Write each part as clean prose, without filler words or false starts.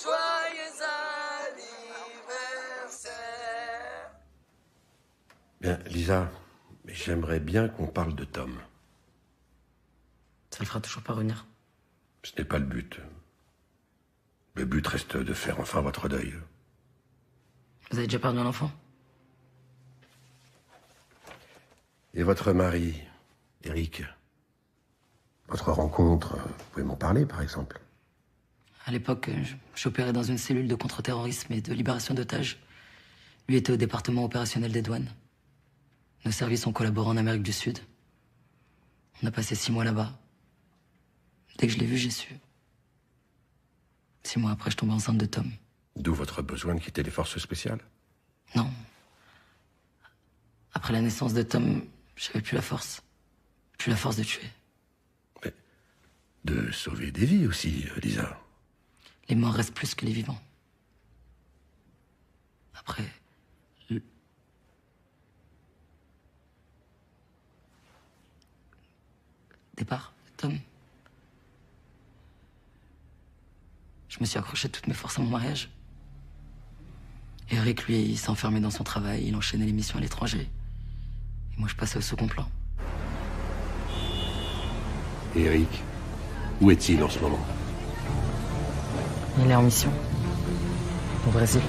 Joyeux anniversaire. Bien, Lisa, j'aimerais bien qu'on parle de Tom. Ça le fera toujours pas revenir. Ce n'est pas le but. Le but reste de faire enfin votre deuil. Vous avez déjà perdu un enfant? Et votre mari, Eric, votre rencontre, vous pouvez m'en parler, par exemple? À l'époque, j'opérais dans une cellule de contre-terrorisme et de libération d'otages. Lui était au département opérationnel des douanes. Nos services ont collaboré en Amérique du Sud. On a passé 6 mois là-bas. Dès que je l'ai vu, j'ai su. 6 mois après, je tombais enceinte de Tom. D'où votre besoin de quitter les forces spéciales? Non. Après la naissance de Tom, j'avais plus la force. Plus la force de tuer. Mais de sauver des vies aussi, Lisa. Les morts restent plus que les vivants. Après... Départ, Tom. Je me suis accroché de toutes mes forces à mon mariage. Eric, lui, il s'est enfermé dans son travail, il enchaînait les missions à l'étranger. Et moi, je passais au second plan. Et Eric, où est-il en ce moment? Il est en mission. Au Brésil.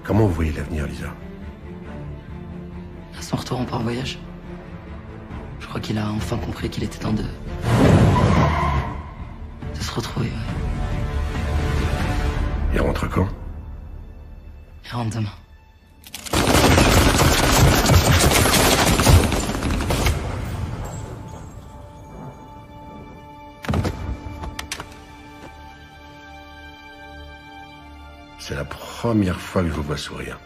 Comment vous voyez l'avenir, Lisa? À son retour, on part en voyage. Je crois qu'il a enfin compris qu'il était temps de se retrouver, ouais. Il rentre quand? Il rentre demain. C'est la première fois que je vous vois sourire.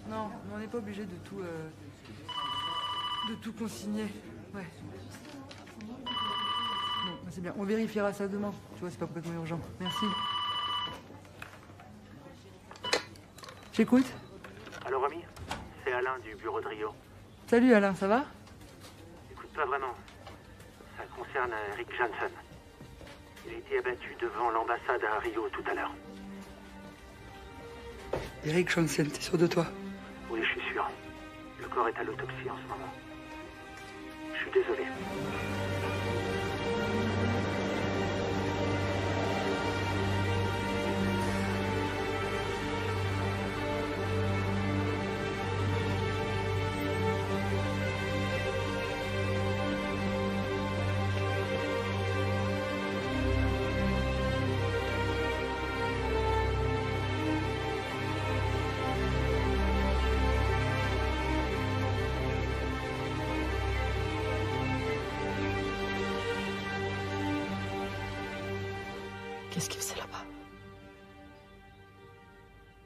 Non, on n'est pas obligé de tout consigner. Ouais. Bon, bah c'est bien. On vérifiera ça demain. Tu vois, c'est pas complètement urgent. Merci. J'écoute. Allô, Romy? C'est Alain du bureau de Rio. Salut Alain, ça va? Écoute, pas vraiment. Ça concerne Rick Johnson. Il a été abattu devant l'ambassade à Rio tout à l'heure. Eric Johnson, t'es sûr de toi? Oui, je suis sûr. Le corps est à l'autopsie en ce moment. Je suis désolé. Qu'est-ce qu'il faisait là-bas?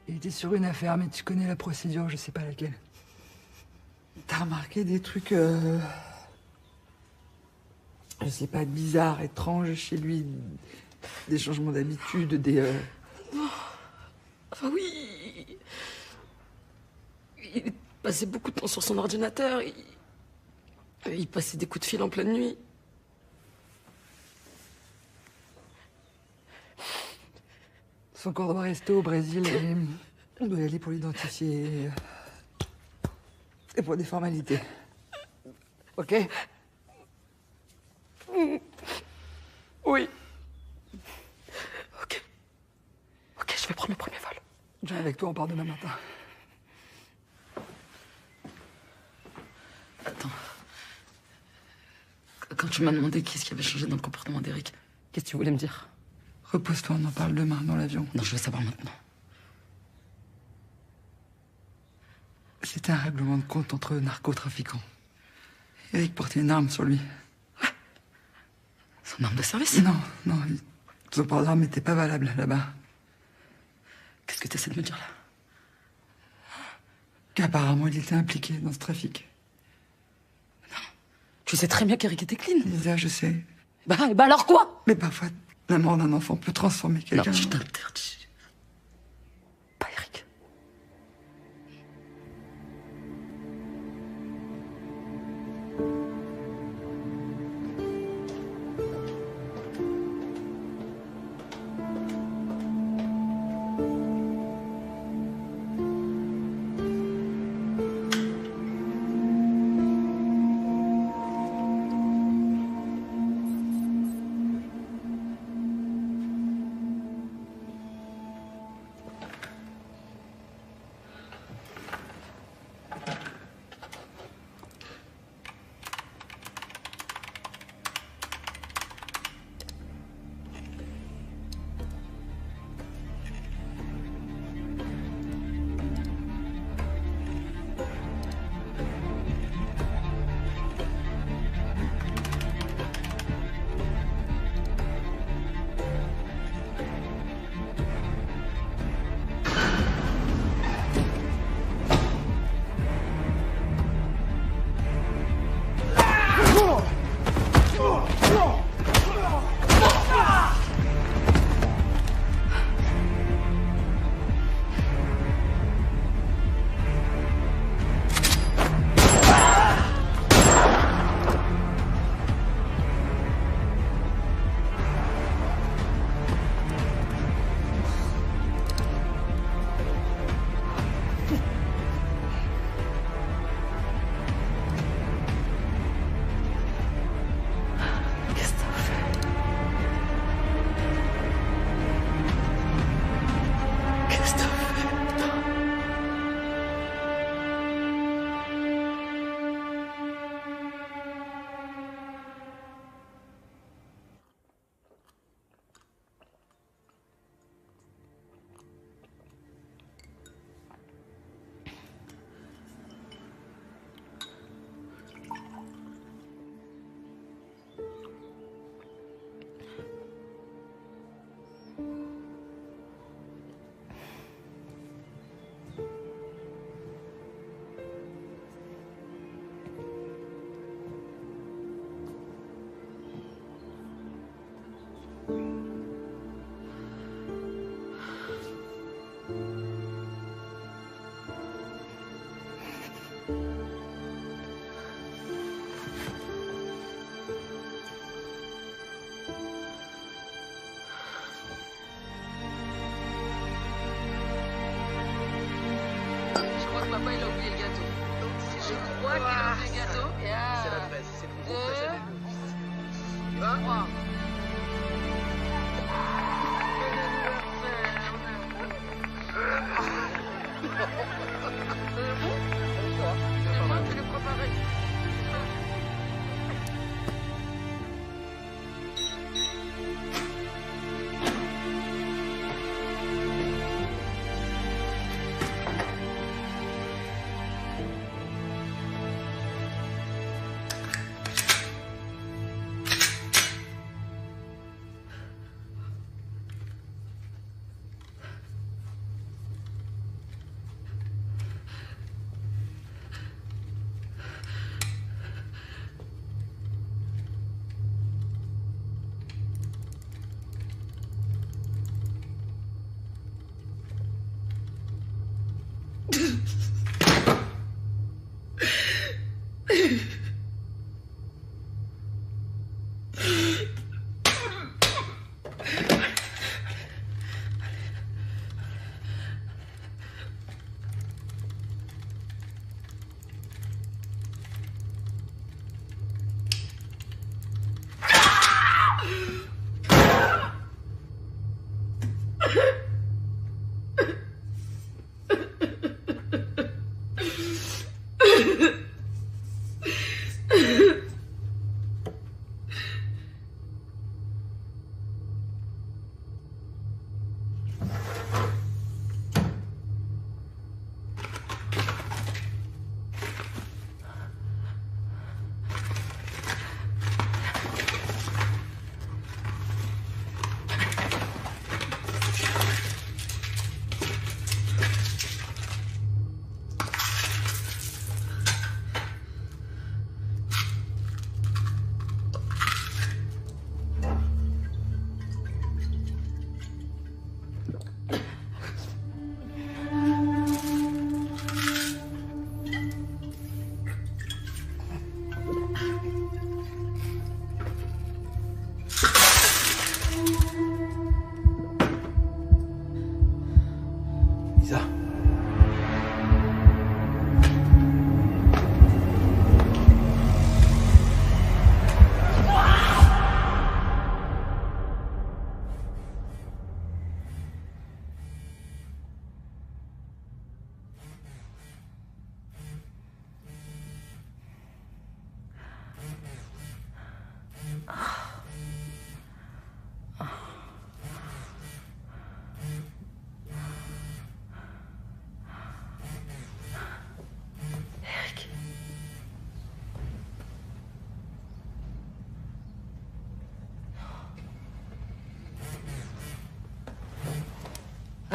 Il était sur une affaire, mais tu connais la procédure, je sais pas laquelle. T'as remarqué des trucs, je sais pas, bizarres, étranges chez lui, des changements d'habitude, des... Enfin oui. Il passait beaucoup de temps sur son ordinateur. Il passait des coups de fil en pleine nuit. Son corps doit rester au Brésil et on doit y aller pour l'identifier. Et pour des formalités. Ok? Oui. Ok. Ok, je vais prendre le premier vol. Je viens avec toi, on part demain matin. Attends. Quand tu m'as demandé qu'est-ce qui avait changé dans le comportement d'Eric, qu'est-ce que tu voulais me dire? Repose-toi, on en parle demain dans l'avion. Non, je veux savoir maintenant. C'était un règlement de compte entre narcotrafiquants. Eric portait une arme sur lui. Ouais. Son arme de service? Non, son port d'arme n'était pas valable là-bas. Qu'est-ce que tu essaies de me dire là? qu'apparemment il était impliqué dans ce trafic. Tu sais très bien qu'Eric était clean. Lisa, je sais. Bah alors quoi? Mais parfois, la mort d'un enfant peut transformer quelqu'un. Non, je t'interdis. Pas Eric. Papa, il a oublié le gâteau. Je crois qu'il a oublié le gâteau. C'est la 13, c'est le gros préjugé. Tu vas? C'est moi qui l'ai préparé.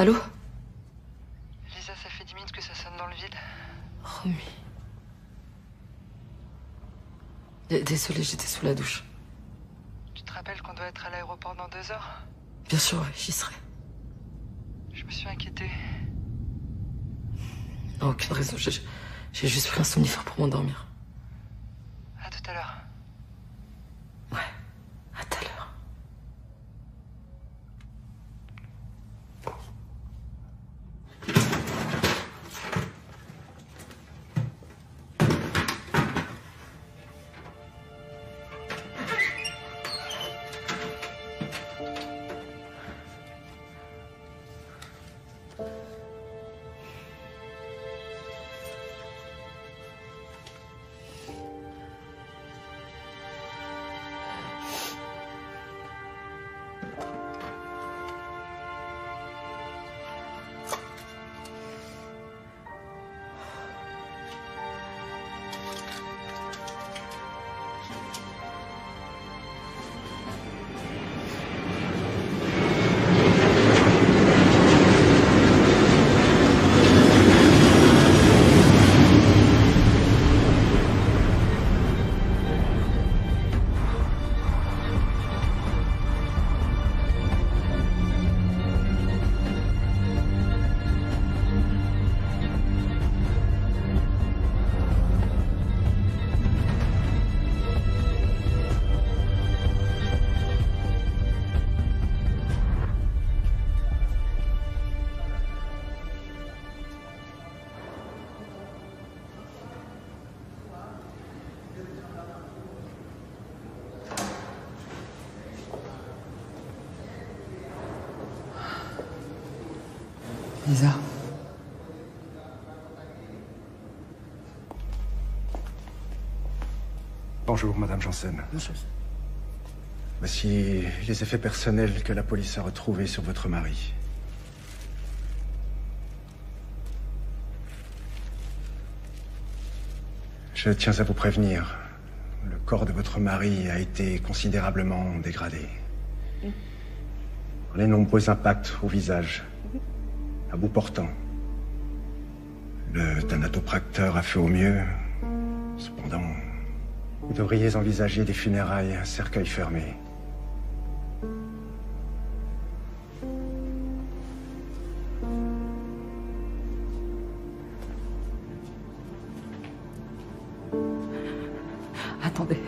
Allô? Lisa, ça fait 10 minutes que ça sonne dans le vide. Romy. Désolée, j'étais sous la douche. Tu te rappelles qu'on doit être à l'aéroport dans 2 heures? Bien sûr, ouais, j'y serai. Je me suis inquiétée. Non, aucune raison. J'ai juste pris un somnifère pour m'endormir. À tout à l'heure. Ouais, à tout à l'heure. Lisa. Bonjour, Madame Janssen. Bonjour. Voici les effets personnels que la police a retrouvés sur votre mari. Je tiens à vous prévenir. Le corps de votre mari a été considérablement dégradé. Les nombreux impacts au visage, à bout portant. Le thanatopracteur a fait au mieux. Cependant, vous devriez envisager des funérailles à cercueil fermé. Attendez.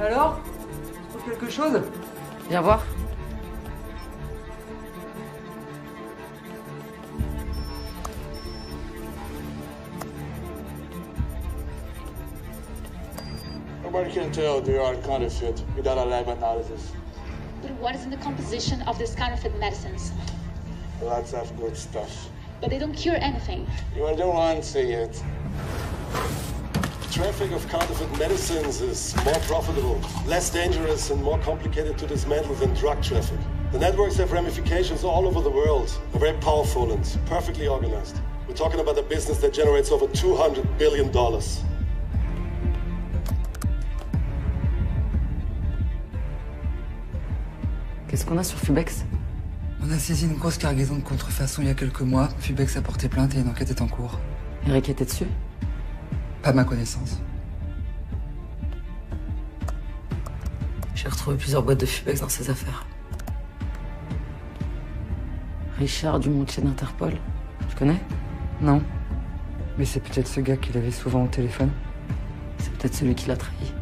Alors? Tu trouves quelque chose? Viens voir. Nobody can tell they are counterfeit without a lab analysis. But what is in the composition of these counterfeit medicines? Lots of good stuff. But they don't cure anything. You are the one say it. Traffic of counterfeit medicines is more profitable, less dangerous, and more complicated to dismantle than drug traffic. The networks have ramifications all over the world. They're very powerful and perfectly organized. We're talking about a business that generates over $200 billion. Qu'est-ce qu'on a sur Fubex? On a saisi une grosse cargaison de contrefaçon il y a quelques mois. Fubex a porté plainte et une enquête est en cours. Eric était dessus? Pas à ma connaissance. J'ai retrouvé plusieurs boîtes de Fubex dans ses affaires. Richard Dumontier d'Interpol. Tu connais? Non. Mais c'est peut-être ce gars qu'il avait souvent au téléphone. C'est peut-être celui qui l'a trahi.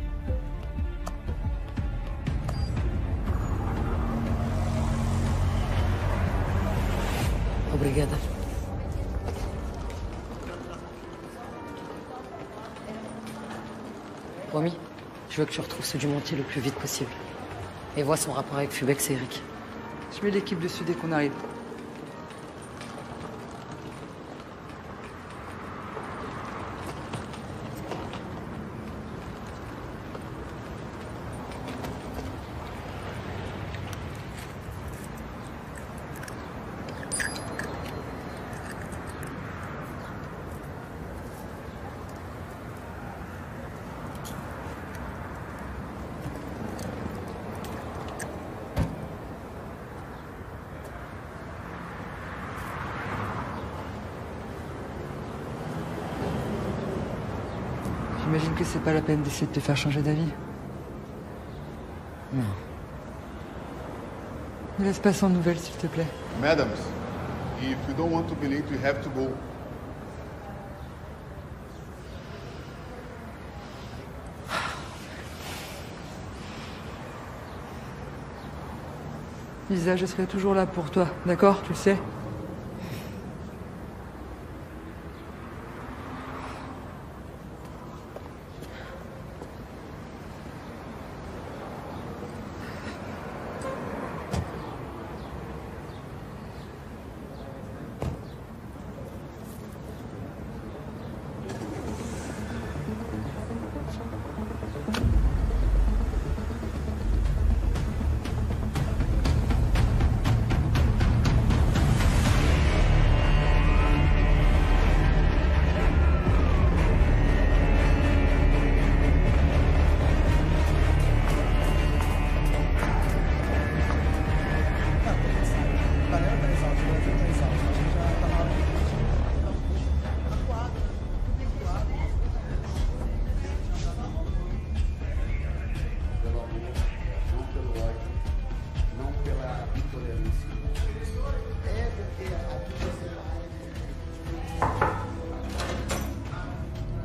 Obrigada. Promis, je veux que tu retrouves ce Dumontier le plus vite possible. Et vois son rapport avec Fubex et Eric. Je mets l'équipe dessus dès qu'on arrive. J'imagine que c'est pas la peine d'essayer de te faire changer d'avis. Non. Ne laisse pas sans nouvelles, s'il te plaît. Madams, if you don't want to be late, you have to go. Lisa, je serai toujours là pour toi, d'accord? Tu le sais?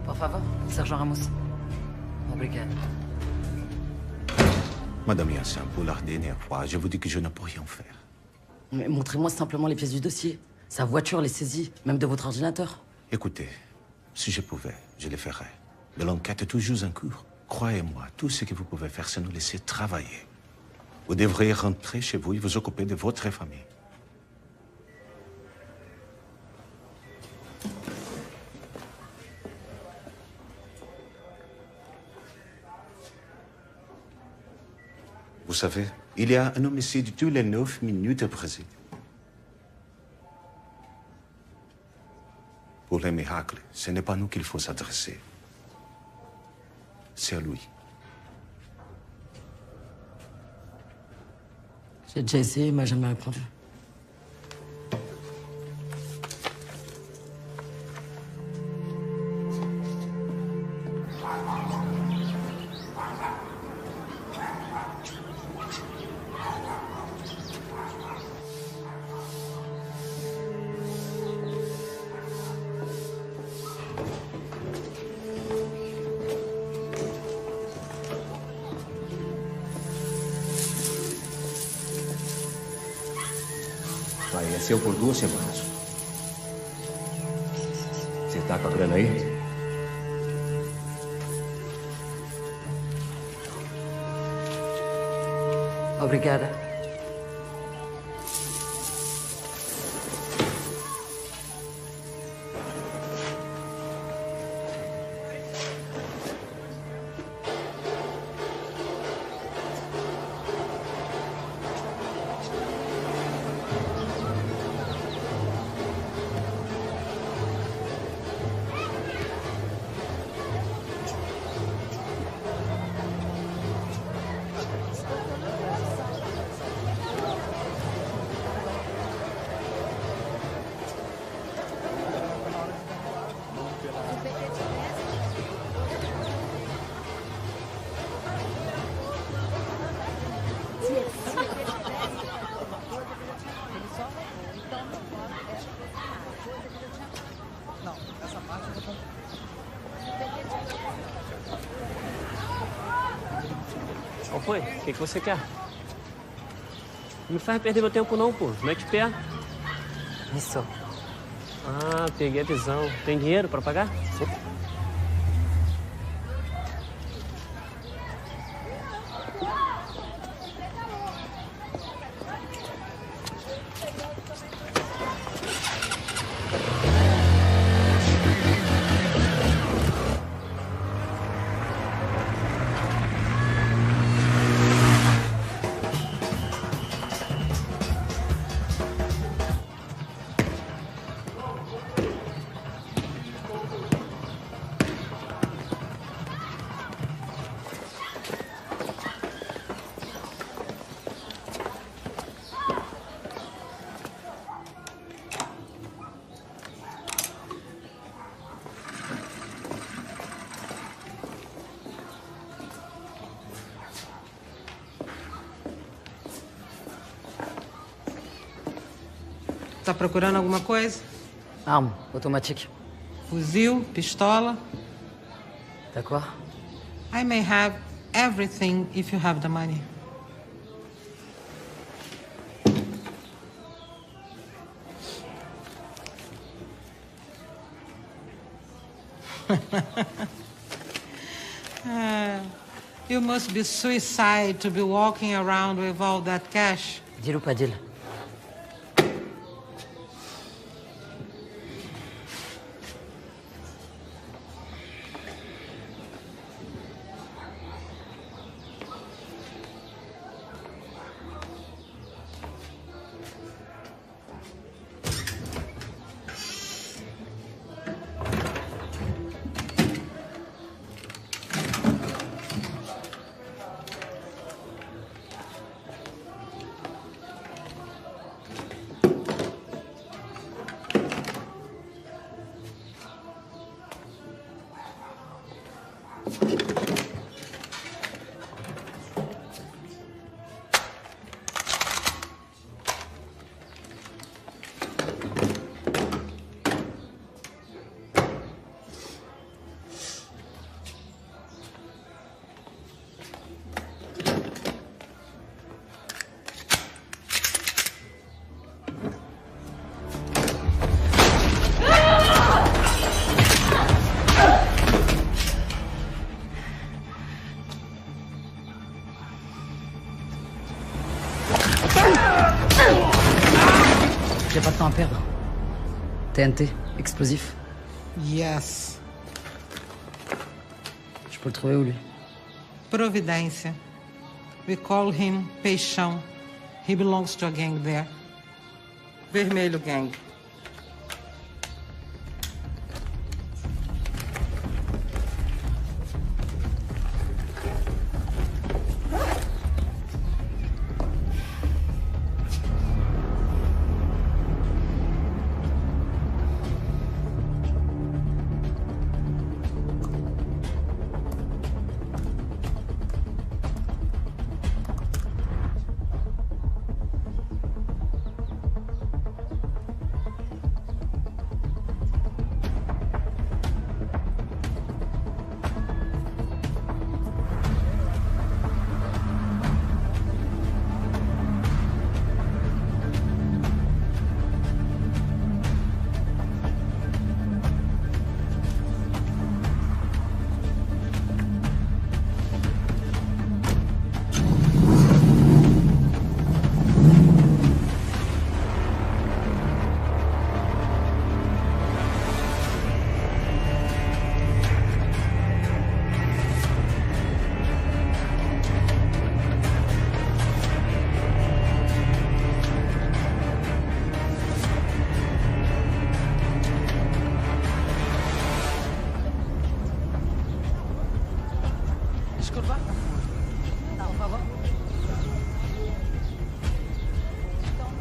Por favor, Sergent Ramos. Obrigado. Madame Yassin, pour la dernière fois, je vous dis que je ne peux rien faire. Mais montrez-moi simplement les pièces du dossier. Sa voiture, les saisies, même de votre ordinateur. Écoutez, si je pouvais, je le ferais. Mais l'enquête est toujours en cours. Croyez-moi, tout ce que vous pouvez faire, c'est nous laisser travailler. Vous devriez rentrer chez vous et vous occuper de votre famille. Vous savez, il y a un homicide tous les 9 minutes au Brésil. Pour les miracles, ce n'est pas à nous qu'il faut s'adresser. C'est à lui. J'ai déjà essayé, il m'a jamais répondu. Vai, é seu por 2 semanas. Você tá com a grana aí? Obrigada. Qual foi? O que você quer? Não me faz perder meu tempo não, pô. Mete o pé. Isso. Ah, peguei a visão. Tem dinheiro pra pagar? Sim. Tá procurando alguma coisa? Arme automatique. Fuzil, pistola? D'accord. I may have everything if you have the money. You must be suicide to be walking around with all that cash. Deal ou pas deal? J'ai pas de temps à perdre. TNT, explosif. Yes. Je peux le trouver où, lui? Providência. We call him Peixão. He belongs to a gang there. Vermelho Gang.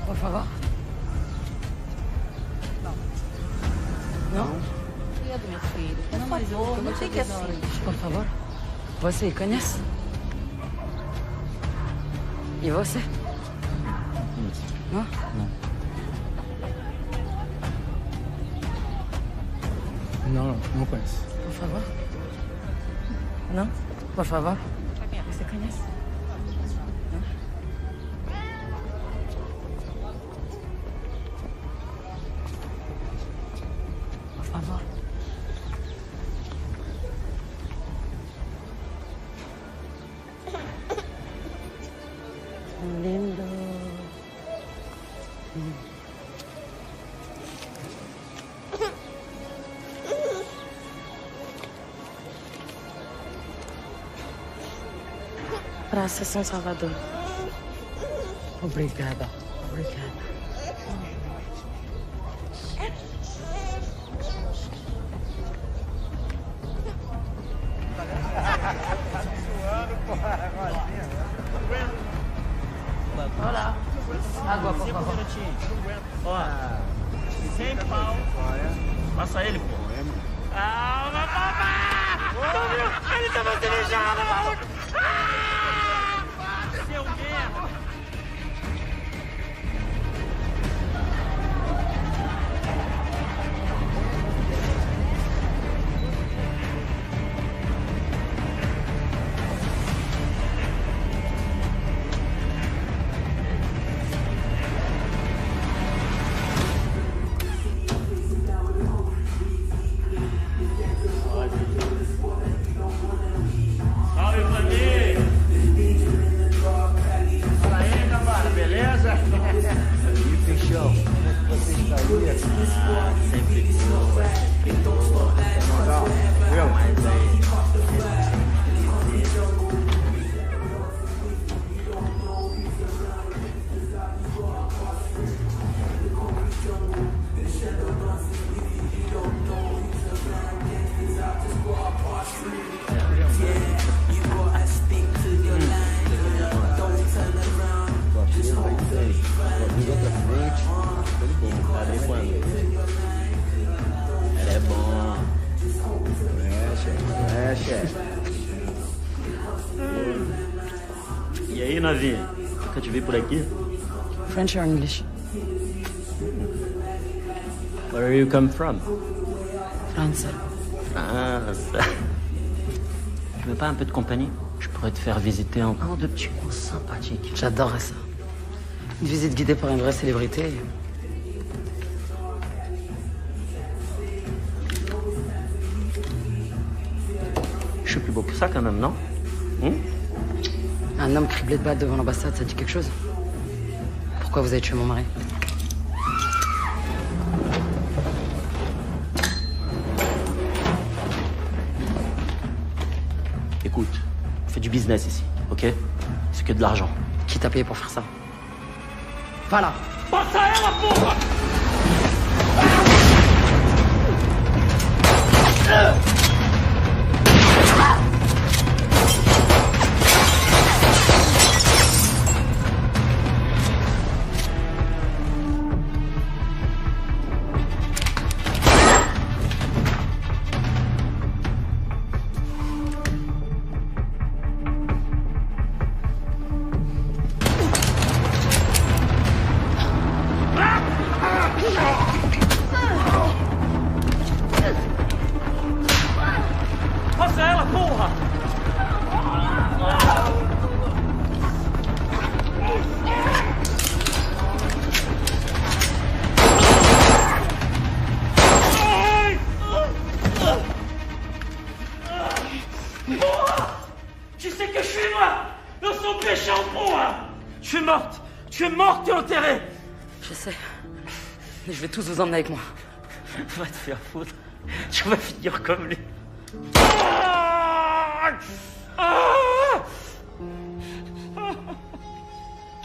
Por favor. Não? Pedro, meu filho, por favor, não fique assim. Por favor. Você conhece? E você? Não? Não. Não, não conheço. Por favor. Não? Por favor. Você conhece? Por favor. Lindo. Praça São Salvador. Obrigada. Obrigada. Olá. Água, por favor. Ó, 100 pau. Passa ele, pô. Ah, papai! Ele tava cerejando, maluco! Seu merda! Salve, família! Fala aí, cambada, beleza? E fechou. Você está aí? Sempre que sou. Legal. Mas aí. É bom. É, chefe. E aí, novinha? Nunca te vi por aqui? French or English? Where you come from? France. France. Tu veux pas un peu de compagnie? Je pourrais te faire visiter un ou deux petits coins sympathiques. J'adorerais ça. Une visite guidée par une vraie célébrité. Je suis plus beau que ça quand même, non? Un homme criblé de balles devant l'ambassade, ça dit quelque chose? Pourquoi vous avez tué mon mari? Écoute, on fait du business ici, ok? C'est que de l'argent. Qui t'a payé pour faire ça? Va là! Passa ela, porra! Passa ela, porra! Porra! Tu sais que je suis moi! Eu sou peixão, porra! Tu es morte et enterrée! Je sais. Mais je vais tous vous emmener avec moi. Va te faire foutre. Tu vas finir comme lui.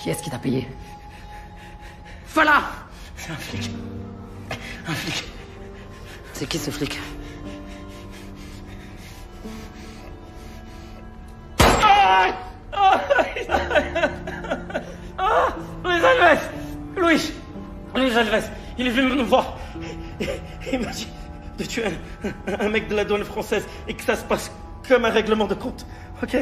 Qui est-ce qui t'a payé? Voilà! C'est un flic. Un flic. C'est qui ce flic? Luis Alves! Luis Alves! Il est venu me voir. Il m'a dit de tuer un mec de la douane française et que ça se passe comme un règlement de compte. Ok?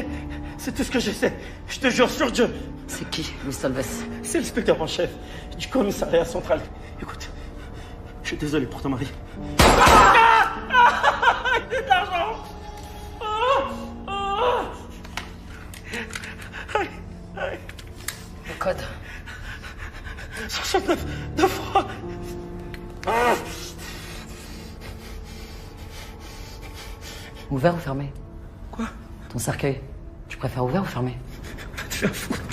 C'est tout ce que je sais. Je te jure sur Dieu. C'est qui, Luis Alves? C'est l'inspecteur en chef du commissariat central. Écoute, je suis désolé pour ton mari. Il y a de l'argent. Le code. 69, 2 fois. Ouvert ou fermé? Quoi? Ton cercueil. Tu préfères ouvert ou fermé? Va te faire foutre.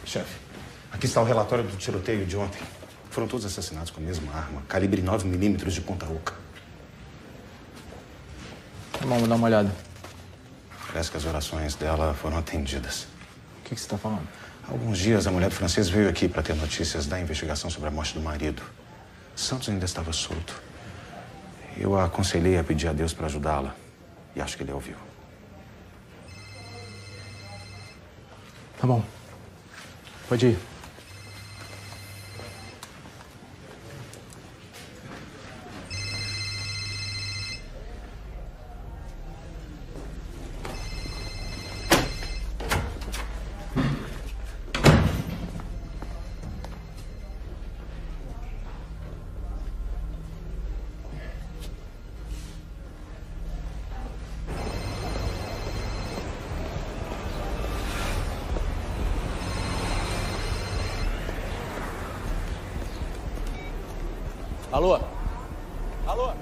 Chefe, aqui está o relatório do tiroteio de ontem. Foram todos assassinados com a mesma arma, calibre 9mm de ponta oca. Vamos dar uma olhada. Parece que as orações dela foram atendidas. O que você está falando? Há alguns dias, a mulher francesa veio aqui para ter notícias da investigação sobre a morte do marido. Santos ainda estava solto. Eu a aconselhei a pedir a Deus para ajudá-la. E acho que ele ouviu. Tá bom. Pode ir. Alô? Alô?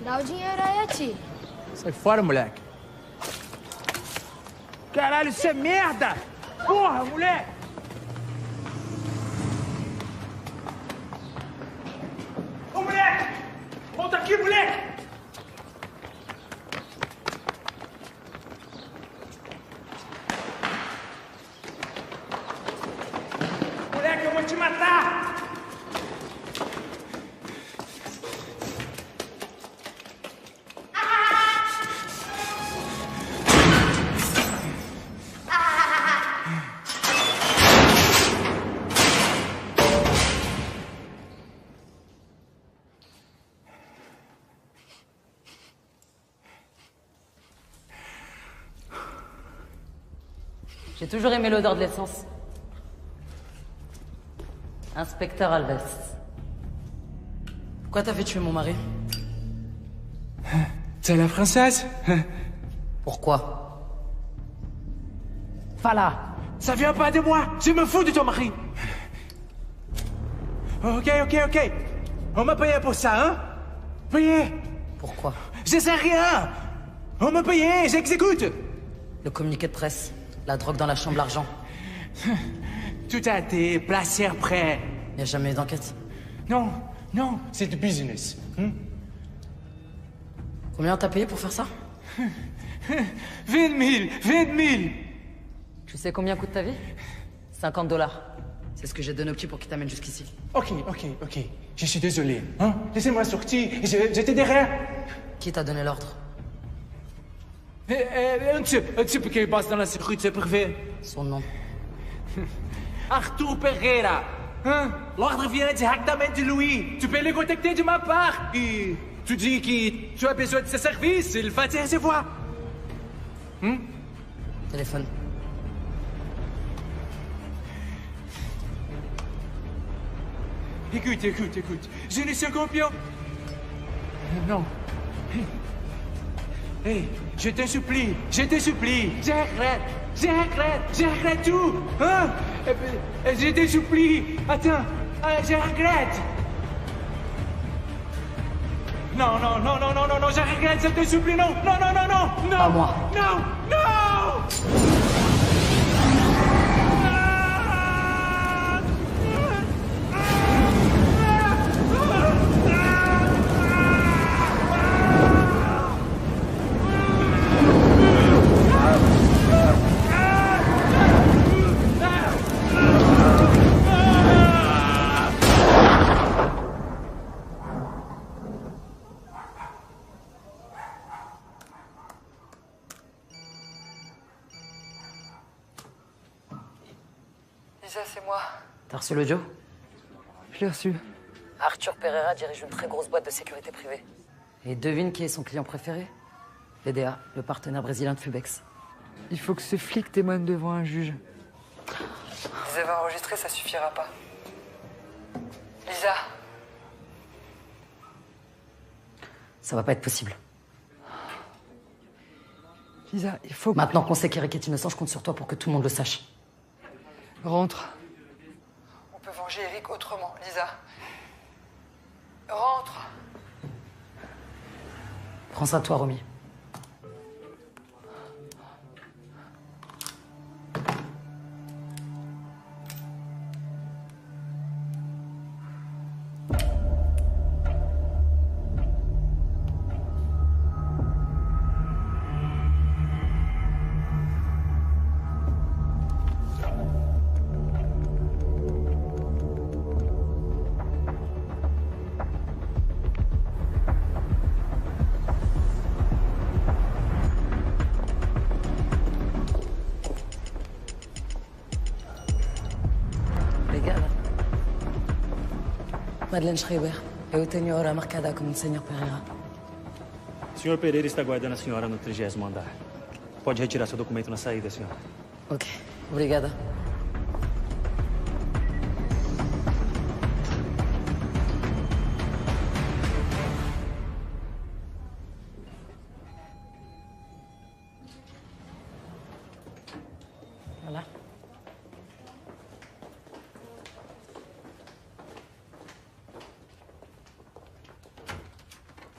Dá o dinheiro aí a ti. Sai fora, moleque. Caralho, isso é merda! Porra, moleque! Ô, moleque! Volta aqui, moleque! Moleque, eu vou te matar! J'ai toujours aimé l'odeur de l'essence. Inspecteur Alves. Pourquoi t'as fait tuer mon mari? C'est la française? Pourquoi? Voilà. Ça vient pas de moi. Je me fous de ton mari. Ok. On m'a payé pour ça, hein? Payé. Pourquoi? Je sais rien. On m'a payé, j'exécute. Le communiqué de presse. La drogue dans la chambre, l'argent. Tout a été placé après. Y a jamais eu d'enquête? Non, c'est du business. Combien t'as payé pour faire ça? 20 000. Tu sais combien coûte ta vie? 50 $. C'est ce que j'ai donné au petit pour qu'il t'amène jusqu'ici. Ok. Je suis désolé. Hein? Laissez-moi sortir. Je t'aiderai. Qui t'a donné l'ordre? Un type qui passe dans la sécurité privée. Son nom? Arthur Pereira. Hein? L'ordre vient directement de lui. Tu peux le contacter de ma part. Et Tu dis que tu as besoin de ses services, il va te recevoir. Téléphone. Écoute. Je ne suis combien? Non. Hey, je te supplie. J'arrête tout. Hein? Je te supplie. Attends, je regrette. Non, je regrette, je te supplie, non. Pas moi. Non. Lisa, c'est moi. T'as reçu l'audio? Je l'ai reçu. Arthur Pereira dirige une très grosse boîte de sécurité privée. Et devine qui est son client préféré? PDA, le partenaire brésilien de Fubex. Il faut que ce flic témoigne devant un juge. Lisa va enregistrer, ça suffira pas. Lisa. Ça va pas être possible. Lisa, il faut que... Maintenant qu'on sait qu'Eric est innocent, je compte sur toi pour que tout le monde le sache. Rentre. On peut venger Eric autrement, Lisa. Rentre. Prends ça toi, Romy. Madeleine Schreiber. Eu tenho hora marcada com o Sr. Pereira. O Sr. Pereira está aguardando a senhora no 30º andar. Pode retirar seu documento na saída, senhora. Ok, obrigada. Voilà.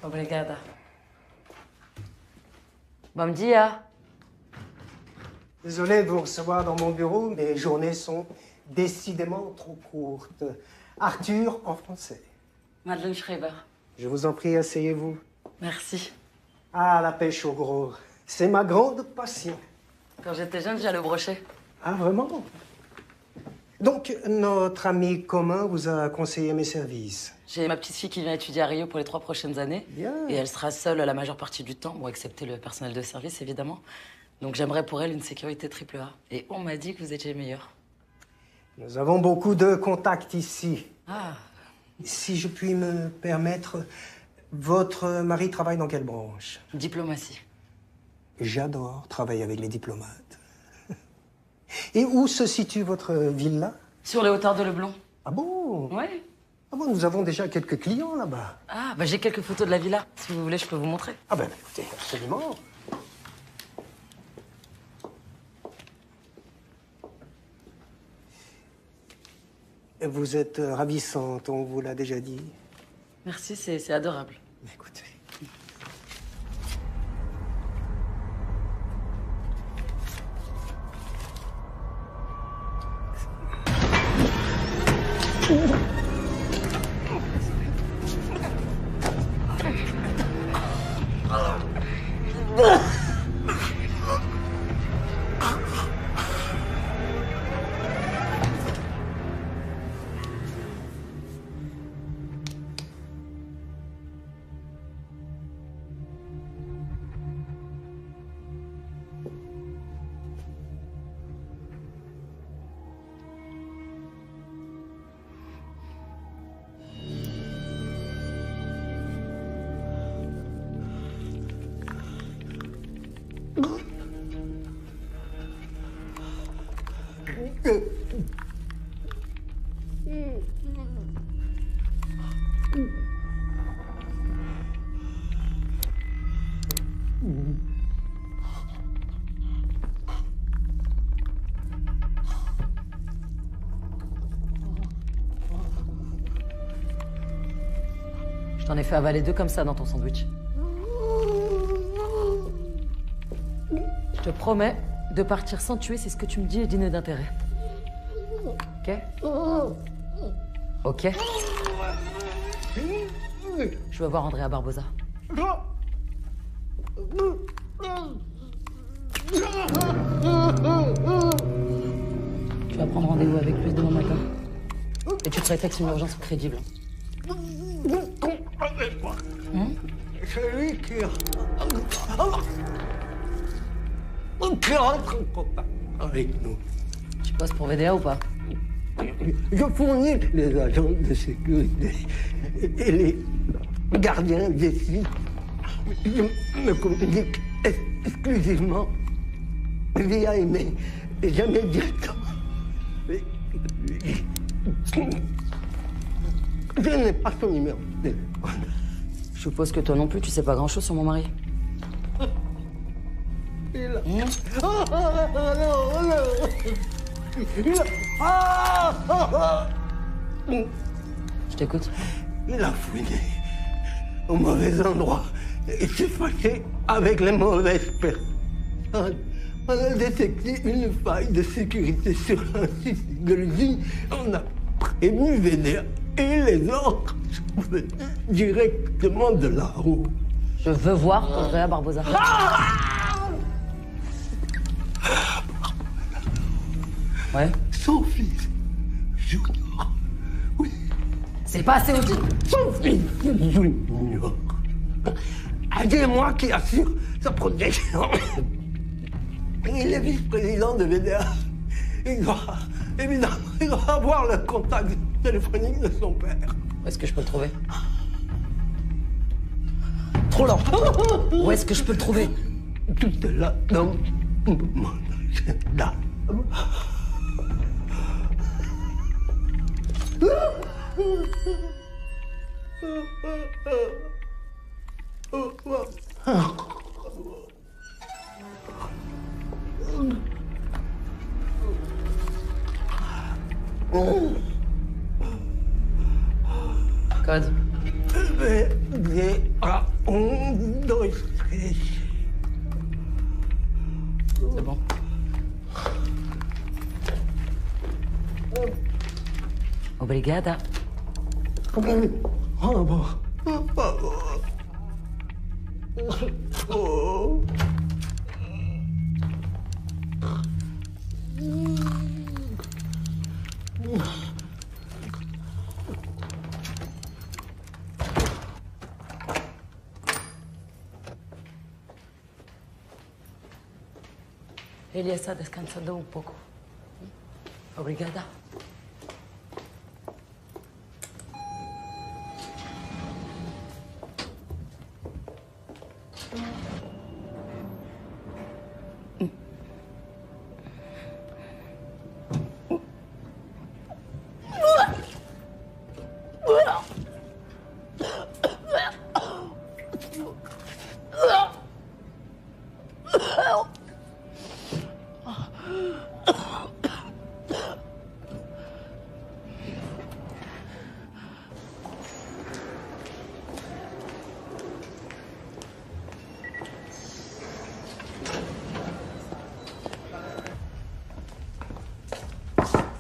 Obrigada. Bom dia. Désolé de vous recevoir dans mon bureau, mes journées sont décidément trop courtes. Arthur en français. Madeleine Schreiber. Je vous en prie, asseyez-vous. Merci. Ah, la pêche au gros. C'est ma grande passion. Quand j'étais jeune, j'allais au brochet. Ah, vraiment? Donc, notre ami commun vous a conseillé mes services. J'ai ma petite fille qui vient étudier à Rio pour les 3 prochaines années. Bien. Et elle sera seule la majeure partie du temps, bon, excepté le personnel de service, évidemment. Donc j'aimerais pour elle une sécurité AAA. Et on m'a dit que vous étiez le meilleur. Nous avons beaucoup de contacts ici. Ah. Si je puis me permettre, votre mari travaille dans quelle branche? Diplomatie. J'adore travailler avec les diplomates. Et où se situe votre villa? Sur les hauteurs de Leblon. Ah bon? Ouais. Ah bon, nous avons déjà quelques clients là-bas. Ah, bah j'ai quelques photos de la villa. Si vous voulez, je peux vous montrer. Ah ben écoutez, absolument. Vous êtes ravissante, on vous l'a déjà dit. Merci, c'est adorable. Écoutez. Je t'en ai fait avaler 2 comme ça dans ton sandwich. Je te promets de partir sans tuer si ce que tu me dis est digne d'intérêt. Ok? Ok? Je veux voir Andrea Barbosa. Tu vas prendre rendez-vous avec lui demain matin. Et tu prétextes une urgence crédible. C'est lui qui rentre en contact avec nous. Tu bosses pour VDA ou pas? Je fournis les agents de sécurité et les gardiens des sites. Je me communique exclusivement via email et jamais directement. Je n'ai pas son numéro de téléphone. Je suppose que toi non plus, tu sais pas grand-chose sur mon mari. Il a... Je t'écoute. Il a fouillé au mauvais endroit et s'est fâché avec les mauvaises personnes. On a détecté une faille de sécurité sur un site de l'usine. On a prévenu VDA et les autres directement de la roue. Je veux voir Andrea Barbosa. Ouais. Son fils, Junior. Oui. C'est pas assez aussi. Son fils, Junior. C'est moi qui assure sa protection. Il est vice-président de VDA. Il doit, évidemment, il doit avoir le contact téléphonique de son père. Où est-ce que je peux le trouver? Trop lent. Où est-ce que je peux le trouver? Tout est là dans mon agenda. Code. C'est bon. Obrigada. Ele está descansando un poco. Obrigada.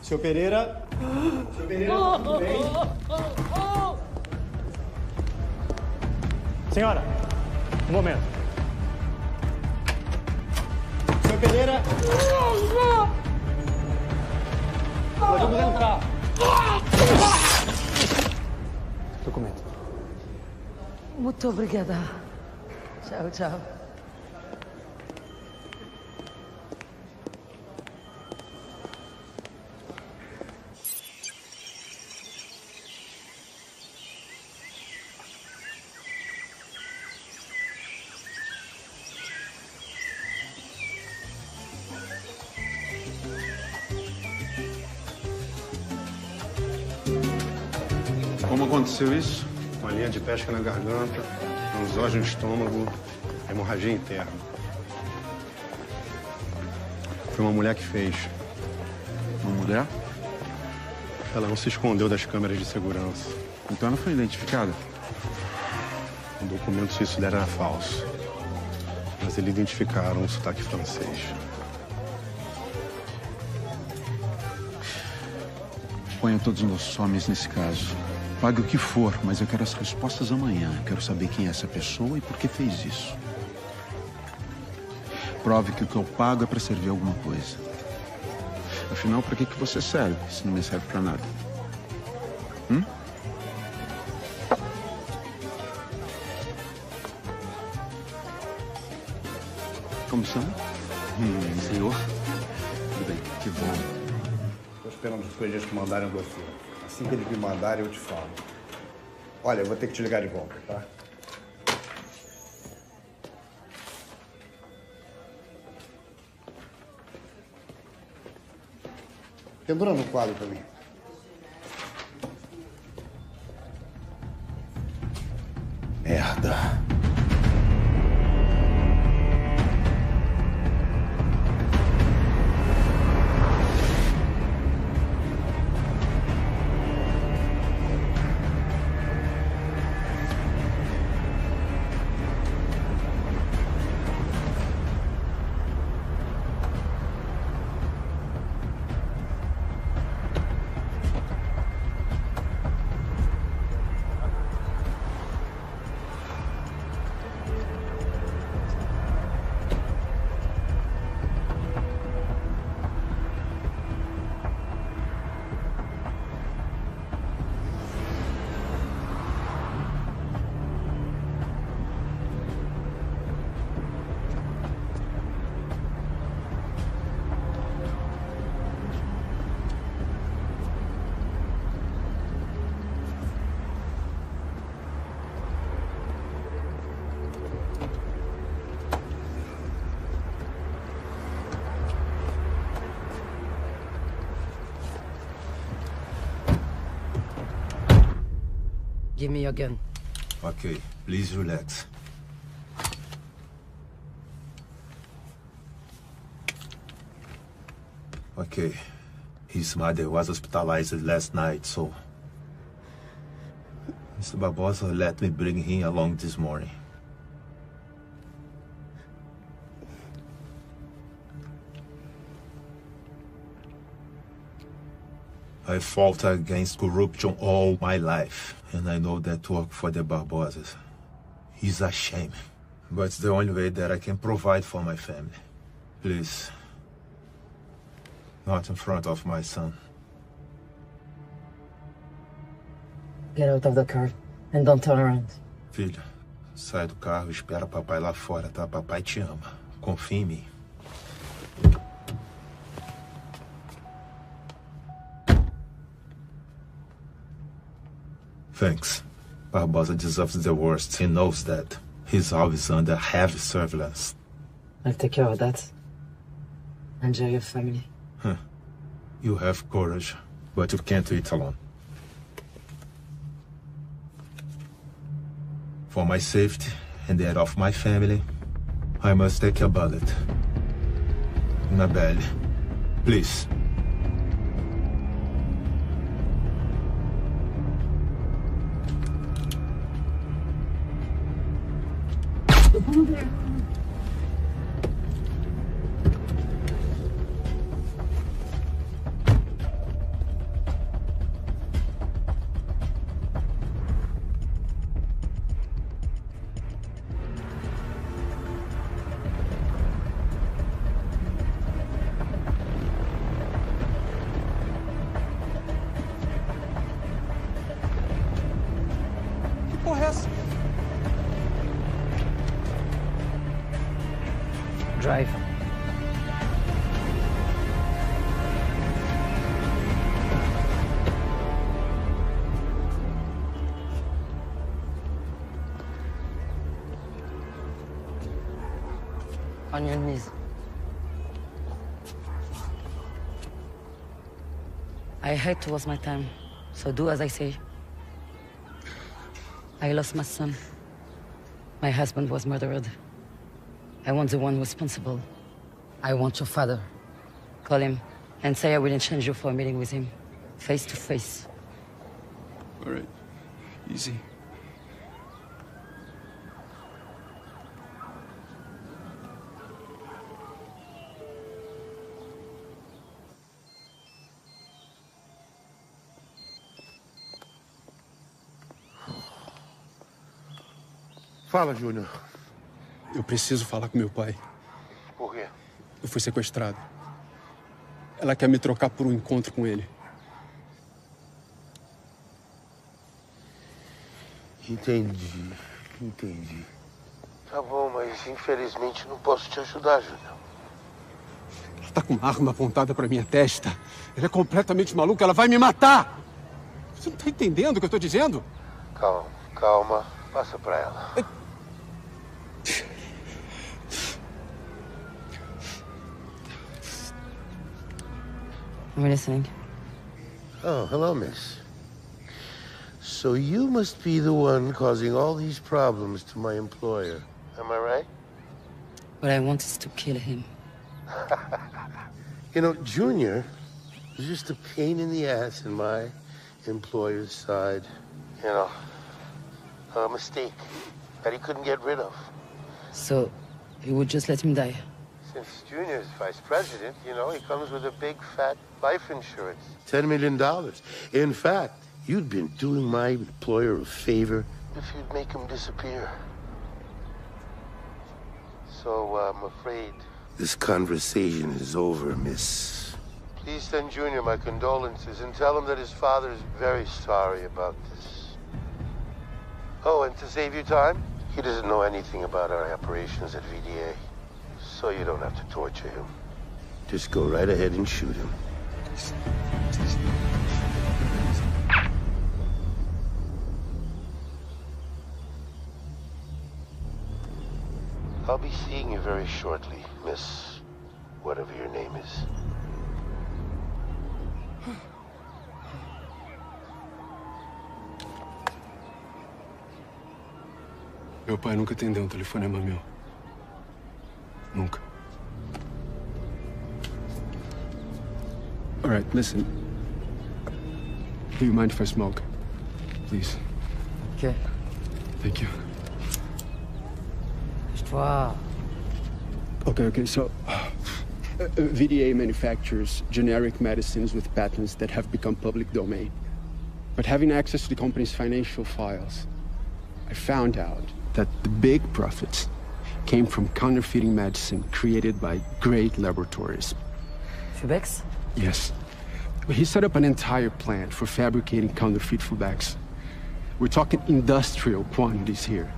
Seu Pereira. Seu Pereira, tudo bem? Senhora, um momento. Seu Pereira. Podemos entrar. Documento. Muito obrigada. Tchau, tchau. Como aconteceu isso? Olha, linha de pesca na garganta, nos órgãos do estômago, hemorragia interna. Foi uma mulher que fez. Uma mulher? Ela não se escondeu das câmeras de segurança. Então ela foi identificada? O documento suíço dela era falso. Mas eles identificaram um sotaque francês. Ponha todos os nossos homens nesse caso. Pague o que for, mas eu quero as respostas amanhã. Eu quero saber quem é essa pessoa e por que fez isso. Prove que o que eu pago é para servir alguma coisa. Afinal, para que você serve, se não me serve para nada? Comissão? Senhor? Tudo bem, que bom. Estou esperando os colegas que mandarem você. Assim que eles me mandarem, eu te falo. Olha, eu vou ter que te ligar de volta, tá? Pendura no quadro pra mim. Merda. Give me your gun. Okay, please relax. Okay. His mother was hospitalized last night, so... Mr. Barbosa let me bring him along this morning. I fought against corruption all my life, and I know that work for the Barbosas is a shame. But it's the only way that I can provide for my family. Please. Not in front of my son. Get out of the car and don't turn around. Filha, sai do carro e espera papai lá fora, tá? Papai te ama. Confia em mim. Thanks. Barbosa deserves the worst. He knows that. He's always under heavy surveillance. I'll take care of that. Enjoy your family. You have courage, but you can't do it alone. For my safety and that of my family, I must take a bullet. Nabel, please. Que porra é essa? Drive. On your knees. I hate to waste my time, so do as I say. I lost my son. My husband was murdered. I want the one responsible. I want your father. Call him and say I will exchange you for a meeting with him. Face to face. All right. Easy. Fala, Júnior. Eu preciso falar com meu pai. Por quê? Eu fui sequestrado. Ela quer me trocar por um encontro com ele. Entendi. Tá bom, mas infelizmente não posso te ajudar, Júnior. Ela tá com uma arma apontada pra minha testa. Ela é completamente maluca, ela vai me matar! Você não tá entendendo o que eu tô dizendo? Calma. Passa pra ela. I'm listening. Oh, hello, miss. So you must be the one causing all these problems to my employer. Am I right? What I want is to kill him. You know, Junior was just a pain in the ass in my employer's side. You know, a mistake that he couldn't get rid of. So, you would just let him die? Since Junior's vice president, you know, he comes with a big, fat life insurance. $10 million. In fact, you'd been doing my employer a favor if you'd make him disappear. So, I'm afraid this conversation is over, miss. Please send Junior my condolences and tell him that his father is very sorry about this. Oh, and to save you time, he doesn't know anything about our operations at VDA. So you don't have to torture him. Just go right ahead and shoot him. I'll be seeing you very shortly, Miss whatever your name is. Meu pai nunca atendeu um telefonema meu. Nunca. All right, listen. Do you mind if I smoke? Please. Okay. Thank you. Wow. Okay, so VDA manufactures generic medicines with patents that have become public domain. But having access to the company's financial files, I found out that the big profits came from counterfeiting medicine created by great laboratories. Fubex? Yes. He set up an entire plant for fabricating counterfeit Fubex. We're talking industrial quantities here.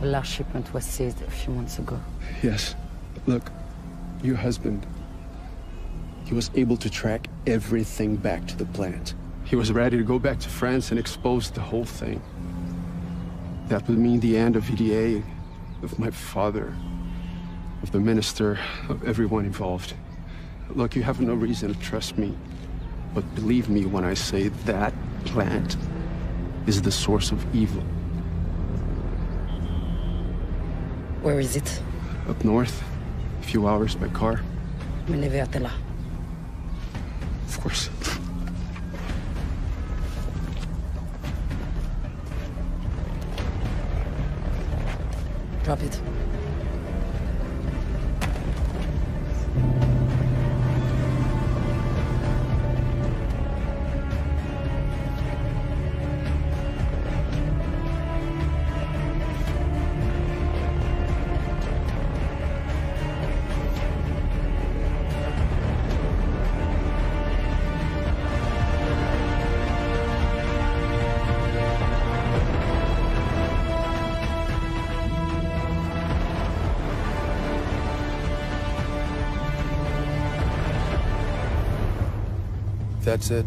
A large shipment was seized a few months ago. Yes. Look, your husband, he was able to track everything back to the plant. He was ready to go back to France and expose the whole thing. That would mean the end of VDA, of my father, of the minister, of everyone involved. Look, you have no reason to trust me, but believe me when I say that plant is the source of evil. Where is it? Up north, a few hours by car. Me levei até lá. Of course. Drop it. That's it.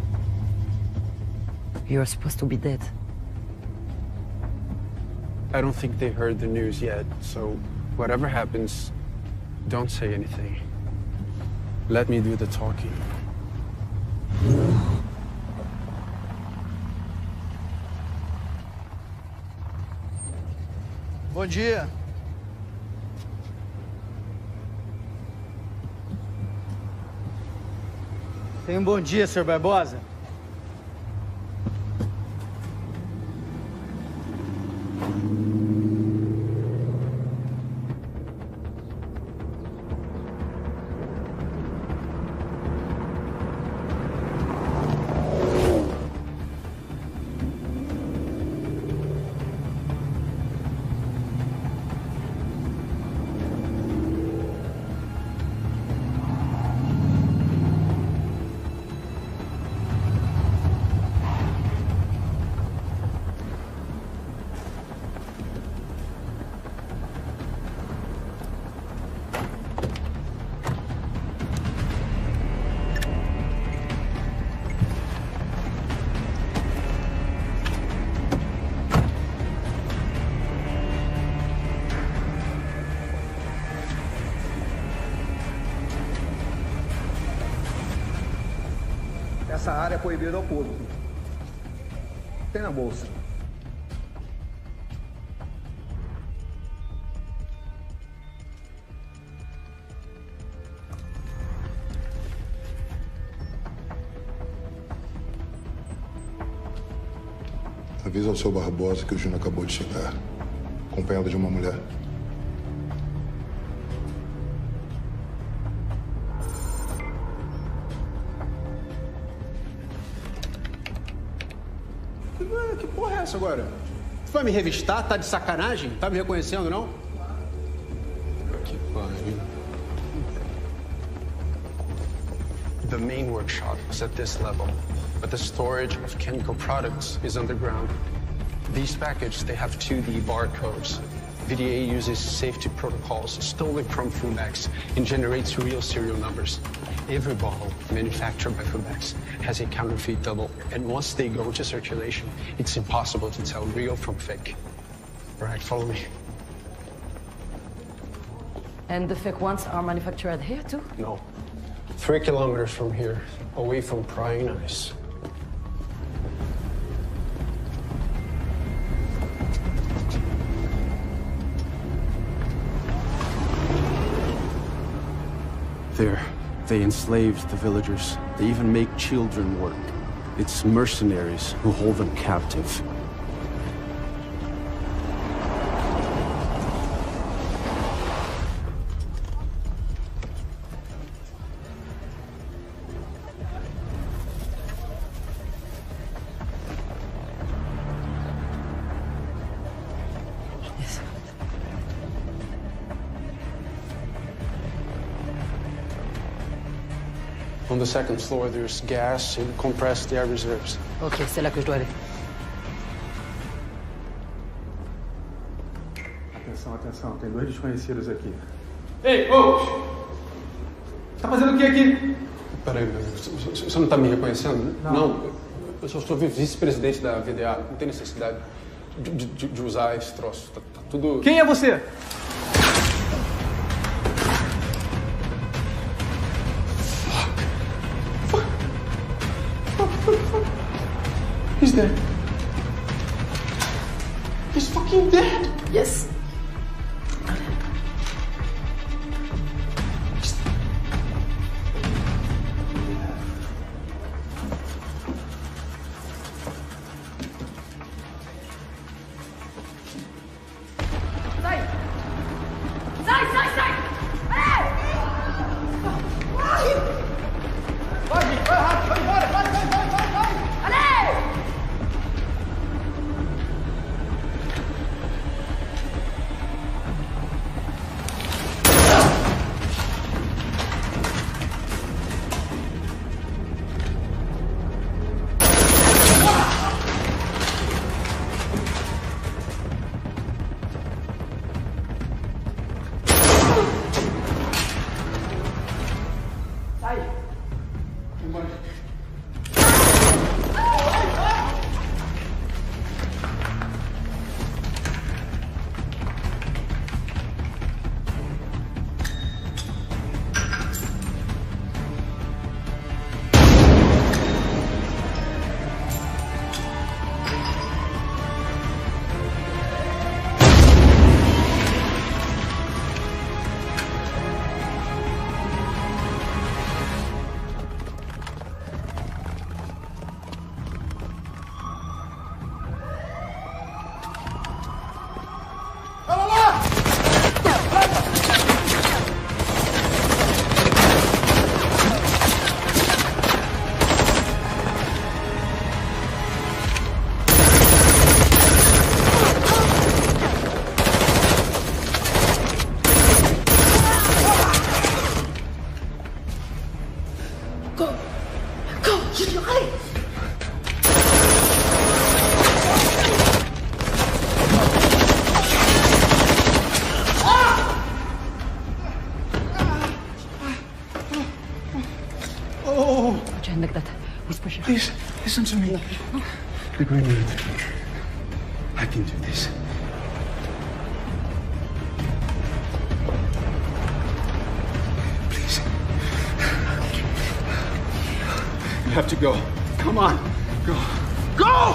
You're supposed to be dead. I don't think they heard the news yet, so whatever happens, don't say anything. Let me do the talking. Bom dia. Tenha um bom dia, Sr. Barbosa. Essa área é proibida ao público. Tem na bolsa. Avisa ao seu Barbosa que o Júnior acabou de chegar, acompanhado de uma mulher. Que porra é essa agora? Tu vai me revistar? Tá de sacanagem? Tá me reconhecendo, não? Que pariu. The main workshop is at this level, but the storage of chemical products is underground. These packages, they have 2D barcodes. VDA uses safety protocols stolen from Fumex and generates real serial numbers. Every bottle manufactured by Fumex has a counterfeit double, and once they go into circulation, it's impossible to tell real from fake. Right, follow me. And the fake ones are manufactured here too? No. 3 kilometers from here, away from prying eyes. There, they enslaved the villagers. They even make children work. It's mercenaries who hold them captive. On the second floor, there's gas and compressed air reserves. Ok, c'est là que je dois aller. Atenção, atenção, tem 2 desconhecidos aqui. Ei, coach! Tá fazendo o que aqui? Peraí, você não tá me reconhecendo? Não. Eu só sou vice-presidente da VDA. Não tem necessidade de usar esse troço. Tá tudo... Quem é você? He's dead. He's fucking dead. Yes. Sai! Sai, sai, sai! Vai rápido, vai embora! Vai! Allez! Mekdat. Whisper here. Please, listen to me. The grenade. I can do this. Please. You have to go. Come on. Go. Go!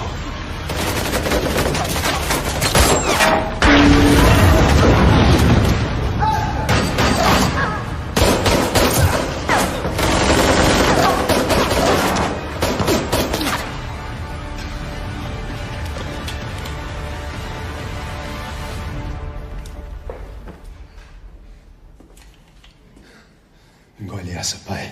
Engole essa, pai.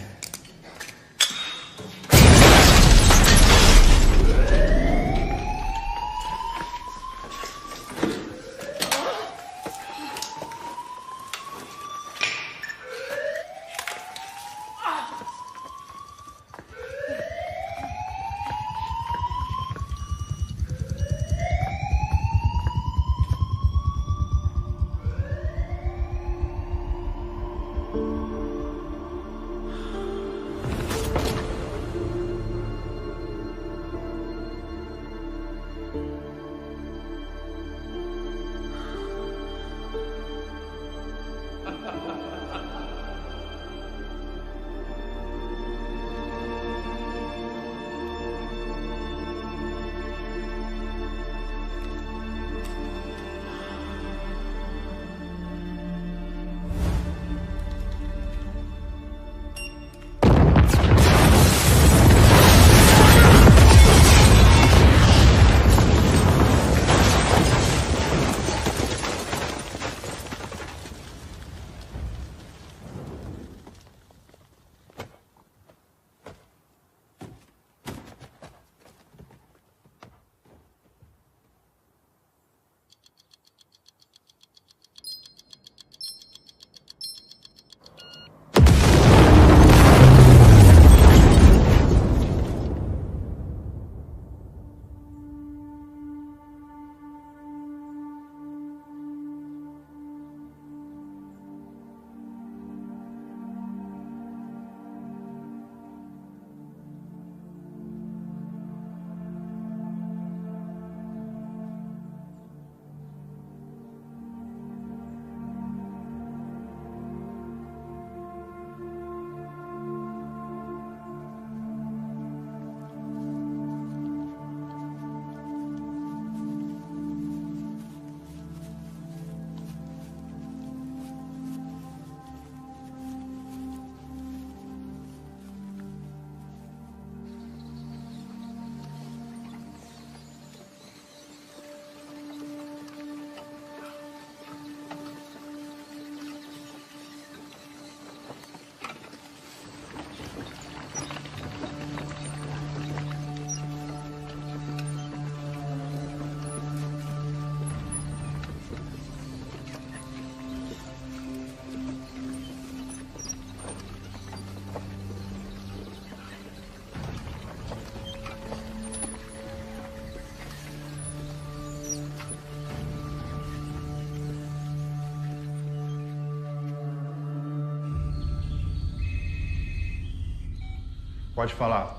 Pode falar.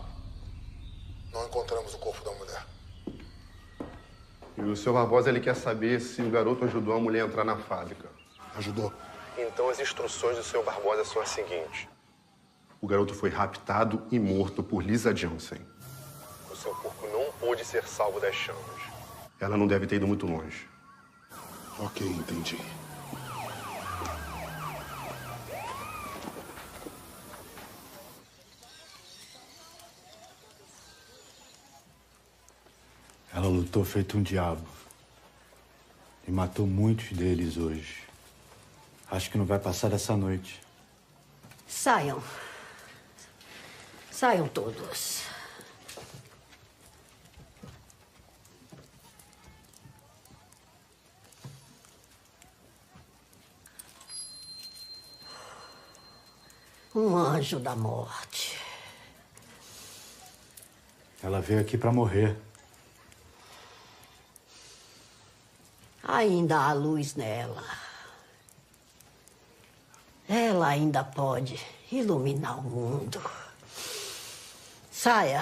Não encontramos o corpo da mulher. E o Sr. Barbosa, ele quer saber se o garoto ajudou a mulher a entrar na fábrica. Ajudou. Então as instruções do Sr. Barbosa são as seguintes. O garoto foi raptado e morto por Lisa Jansen. O seu corpo não pôde ser salvo das chamas. Ela não deve ter ido muito longe. Ok, entendi. Ela lutou feito um diabo. E matou muitos deles hoje. Acho que não vai passar dessa noite. Saiam. Saiam todos. Um anjo da morte. Ela veio aqui pra morrer. Ainda há luz nela. Ela ainda pode iluminar o mundo. Saia.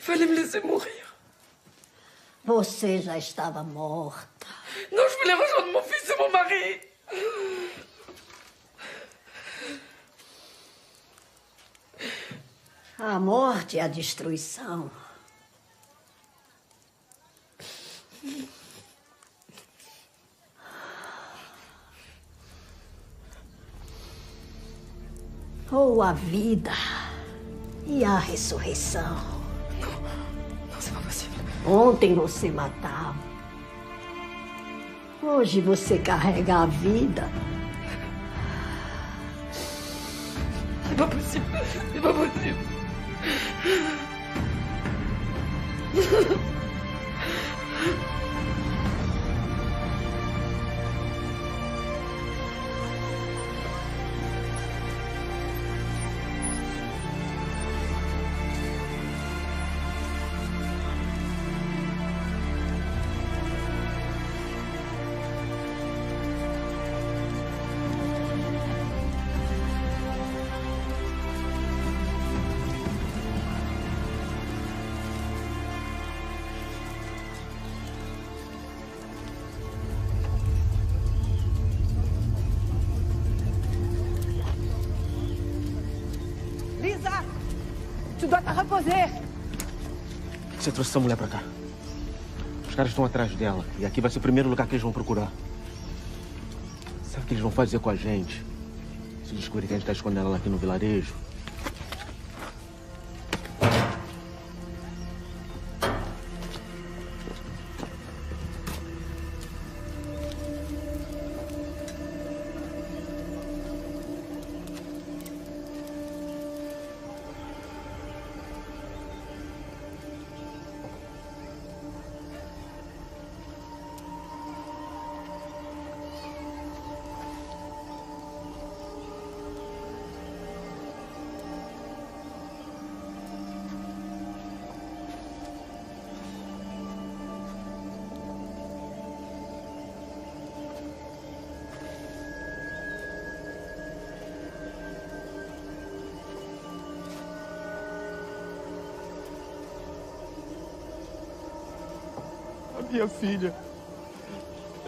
Fallait me laisser mourir. Você já estava morta. Non, je voulais rejoindre mon fils et mon mari. A morte e a destruição. Ou a vida e a ressurreição. Non, c'est pas possible. Ontem você matava. Hoje você carrega a vida. C'est pas possible. C'est pas possible. Lisa, tu dois te reposer. Você trouxe essa mulher pra cá. Os caras estão atrás dela. E aqui vai ser o primeiro lugar que eles vão procurar. Sabe o que eles vão fazer com a gente? Se descobrir que a gente tá escondendo ela aqui no vilarejo. minha filha.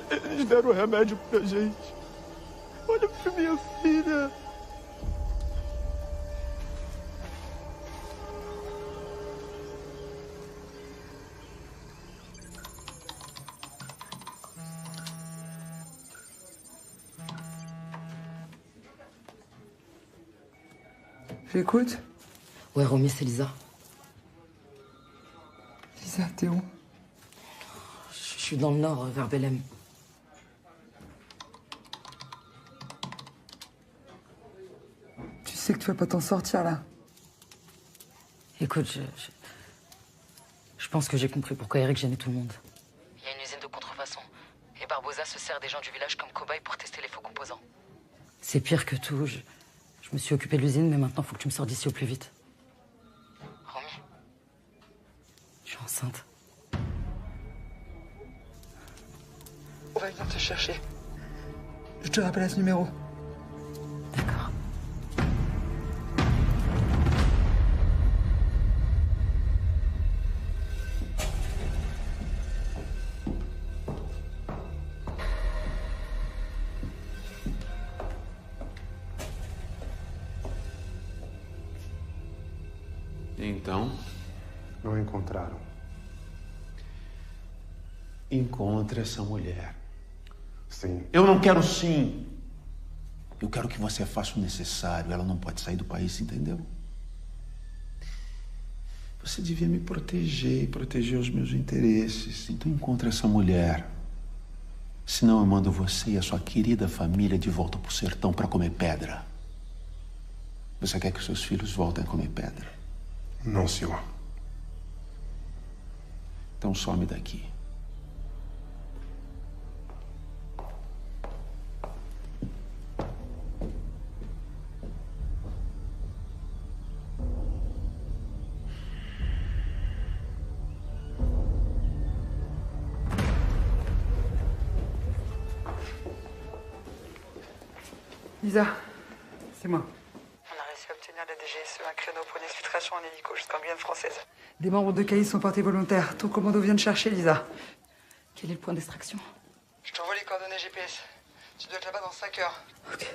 Eles deram remédio pra gente. Olha pra minha filha. J'écoute. Ouais, Romy, c'est Lisa. Lisa, t'es où? Je suis dans le nord, vers Belém. Tu sais que tu vas pas t'en sortir, là. Écoute, je pense que j'ai compris pourquoi Eric gênait tout le monde. Il y a une usine de contrefaçon. Et Barbosa se sert des gens du village comme cobayes pour tester les faux composants. C'est pire que tout. Je me suis occupé de l'usine, mais maintenant, faut que tu me sors d'ici au plus vite. Romy, je suis enceinte. On va venir te chercher. Je te rappelle à ce numéro. D'accord. Então, Não encontraram. encontre essa mulher. Sim. Eu não quero sim. Eu quero que você faça o necessário. Ela não pode sair do país, entendeu? Você devia me proteger e proteger os meus interesses. Então encontre essa mulher. Senão eu mando você e a sua querida família de volta pro sertão para comer pedra. Você quer que os seus filhos voltem a comer pedra? Não, senhor. Então some daqui. Lisa, c'est moi. On a réussi à obtenir de la DGSE un créneau pour une exfiltration en hélico jusqu'en Guyane française. Des membres de CAI sont portés volontaires. Ton commando vient de chercher, Lisa. Quel est le point d'extraction? Je t'envoie les coordonnées GPS. Tu dois être là-bas dans 5 heures. Ok.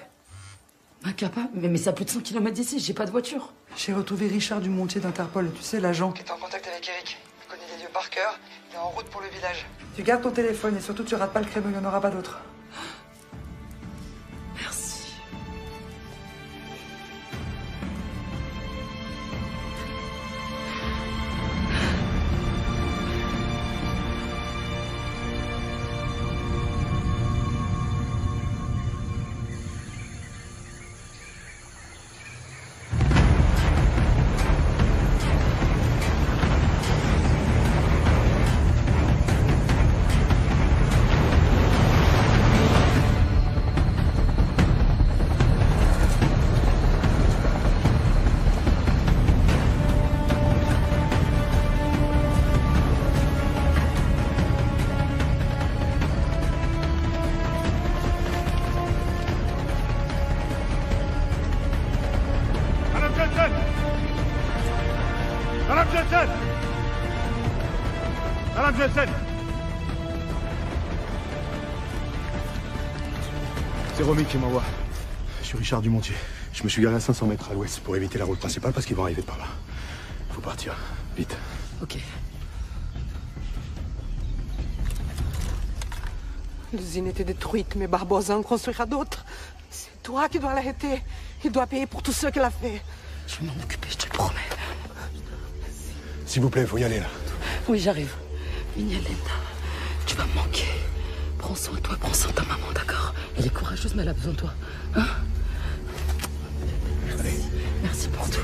Incapable? Mais c'est à plus de 100 km d'ici, j'ai pas de voiture. J'ai retrouvé Richard Dumontier d'Interpol, tu sais, l'agent. Qui est en contact avec Eric. Il connaît les lieux par cœur. Il est en route pour le village. Tu gardes ton téléphone et surtout tu rates pas le créneau, il n'y en aura pas d'autre. Merci. Madame Jensen! C'est Romy qui m'envoie. Je suis Richard Dumontier. Je me suis garé à 500 mètres à l'ouest pour éviter la route principale parce qu'ils vont arriver par là. Faut partir. Vite. Ok. L'usine était détruite, mais Barbosa en construira d'autres. C'est toi qui dois l'arrêter. Il doit payer pour tout ce qu'il a fait. Je vais m'en occuper, je te le promets. S'il vous plaît, faut y aller là. Oui, j'arrive. Mignalena, tu vas me manquer. Prends soin de toi, prends soin de ta maman, d'accord? Elle est courageuse, mais elle a besoin de toi. Hein? Merci. Merci pour tout.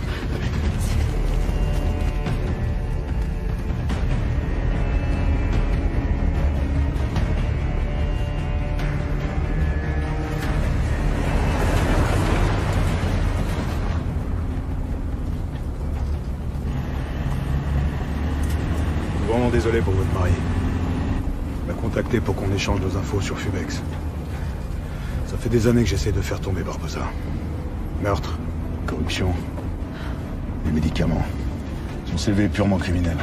Vraiment désolé pour votre mari. Il m'a contacté pour qu'on échange nos infos sur Fubex. Ça fait des années que j'essaie de faire tomber Barbosa. Meurtre, corruption, les médicaments. Son CV est purement criminel.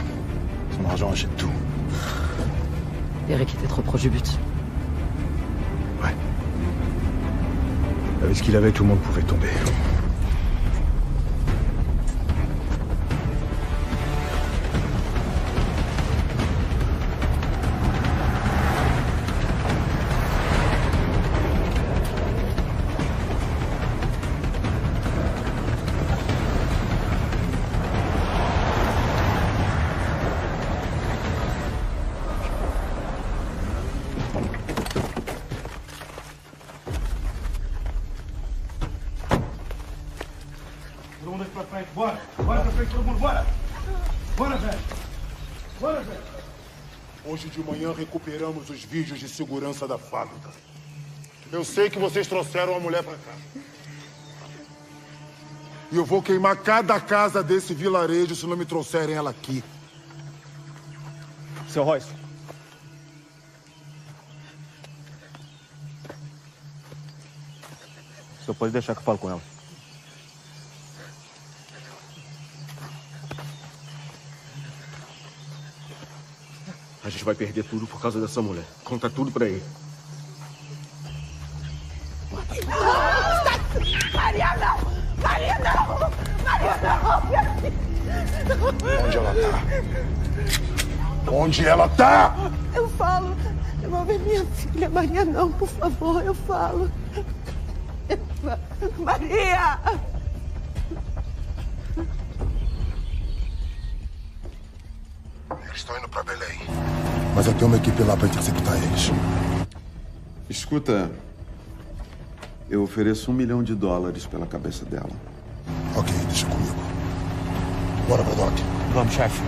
Son argent achète tout. Eric était trop proche du but. Ouais. Avec ce qu'il avait, tout le monde pouvait tomber. Hoje de manhã recuperamos os vídeos de segurança da fábrica. Eu sei que vocês trouxeram a mulher pra cá. E eu vou queimar cada casa desse vilarejo se não me trouxerem ela aqui. Seu Royce. O senhor pode deixar que eu falo com ela. A gente vai perder tudo por causa dessa mulher. Conta tudo pra ele. Maria, não! Maria, não! Maria, não! Onde ela tá? Onde ela tá? Eu falo. Devolve minha filha. Maria, não, por favor, eu falo. Maria! Eles estão indo pra Belém. Mas eu tenho uma equipe lá pra interceptar eles. Escuta, eu ofereço $1 milhão pela cabeça dela. Ok, deixa comigo. Bora, Braddock. Vamos, chefe.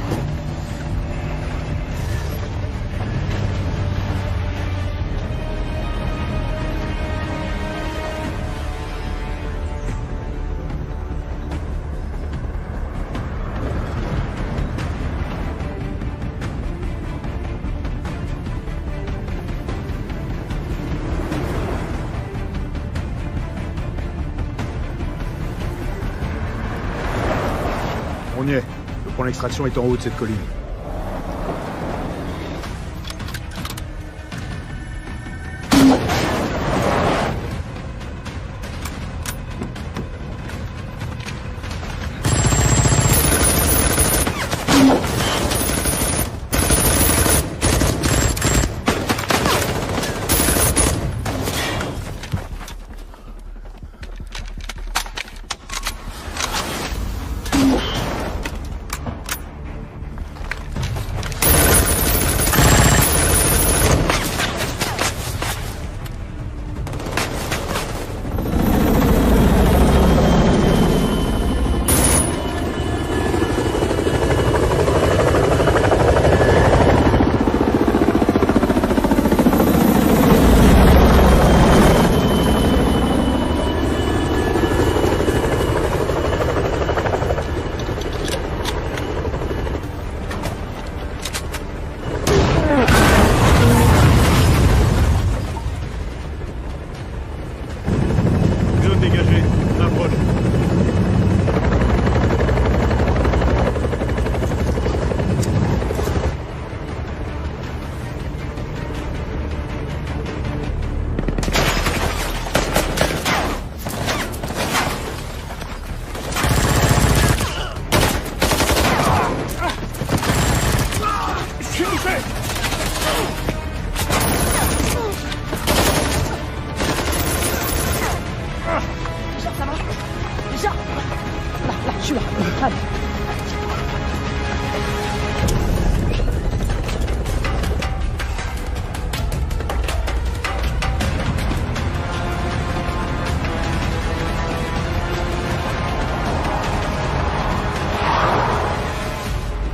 On y est. Le point d'extraction est en haut de cette colline.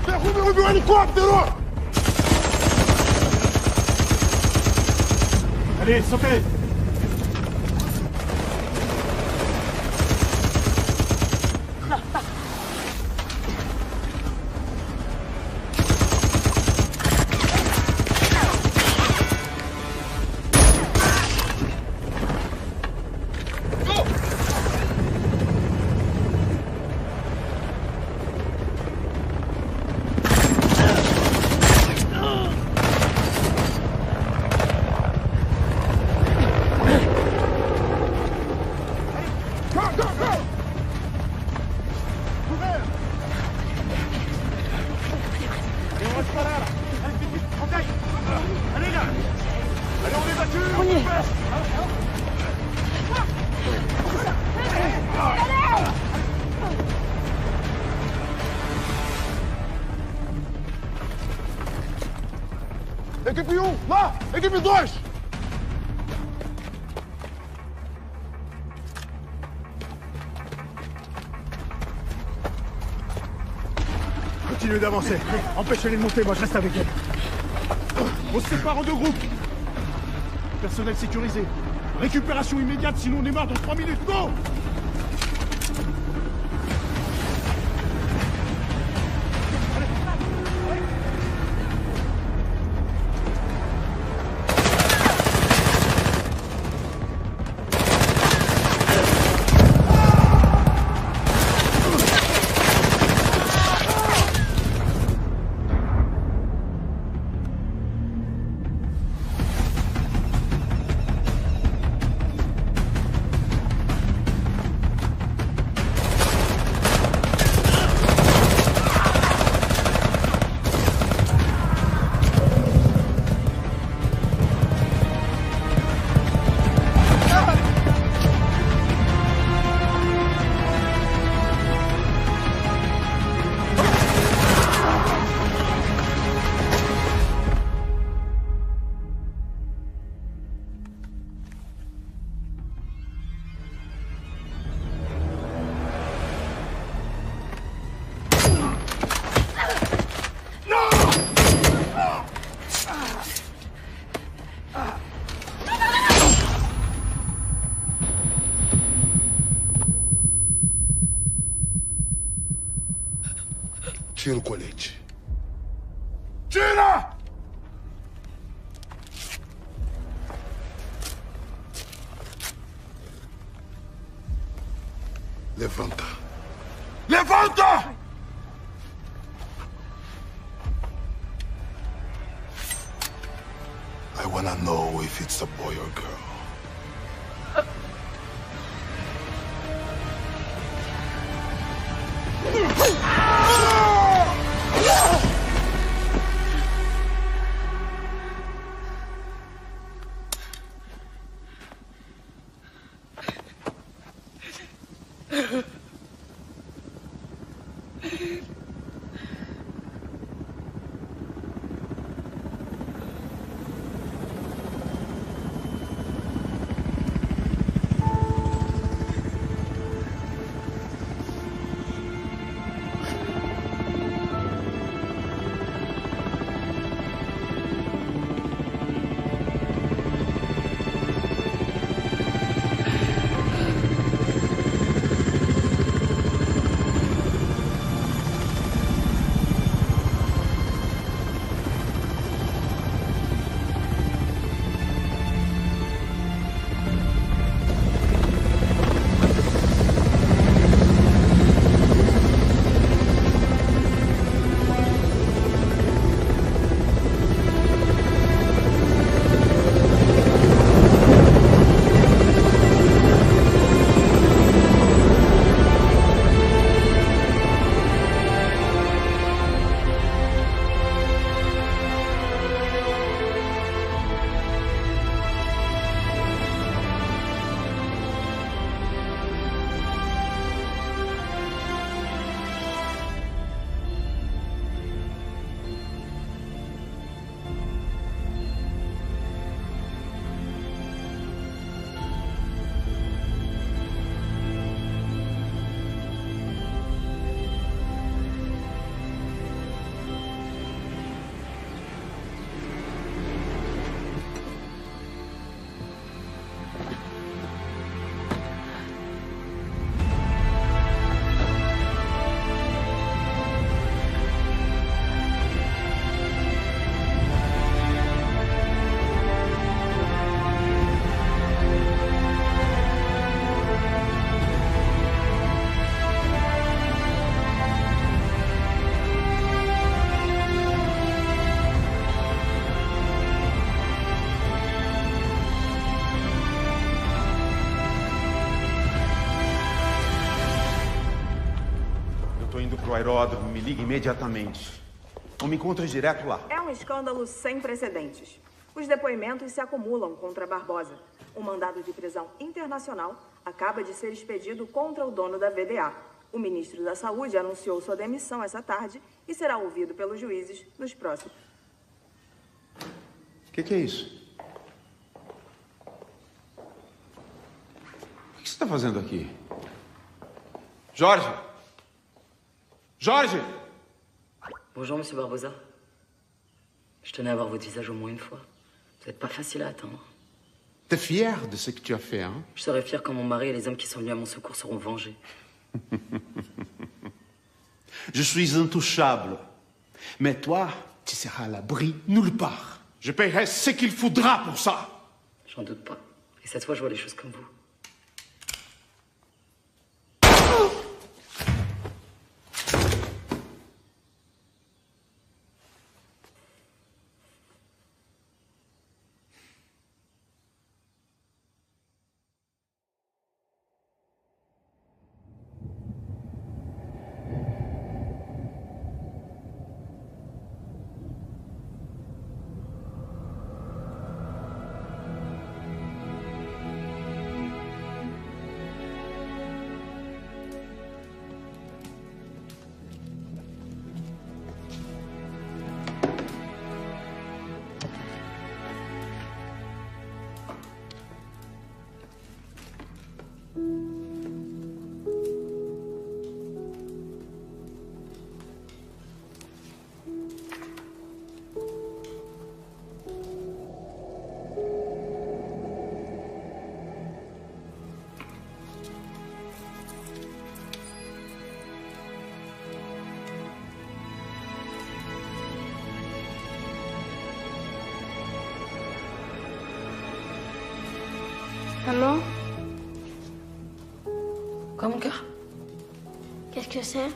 Derrube o helicóptero! Allez, sautez! Allez, là! Allez, on évacue! On y est! Equipe 1, lá! Equipe 2! Continuez d'avancer. Empêchez-les de monter, moi je reste avec elles. On se sépare en deux groupes. Personnel sécurisé. Récupération immédiate, sinon on démarre dans 3 minutes. Go! Tira o colete. Tira! Levanta. Levanta! I wanna know if it's a boy or girl. indo pro aeródromo, me ligue imediatamente. Ou me encontre direto lá. É um escândalo sem precedentes. Os depoimentos se acumulam contra Barbosa. Um mandado de prisão internacional acaba de ser expedido contra o dono da VDA. O ministro da Saúde anunciou sua demissão essa tarde e será ouvido pelos juízes nos próximos. O que é isso? O que você está fazendo aqui? Jorge! Jorge! Bonjour, monsieur Barbosa. Je tenais à voir votre visage au moins une fois. Vous n'êtes pas facile à atteindre. T'es fier de ce que tu as fait, hein? Je serai fier quand mon mari et les hommes qui sont venus à mon secours seront vengés. Je suis intouchable. Mais toi, tu seras à l'abri nulle part. Je paierai ce qu'il faudra pour ça. J'en doute pas. Et cette fois, je vois les choses comme vous. Maman, Quoi, mon cœur? qu'est-ce que c'est?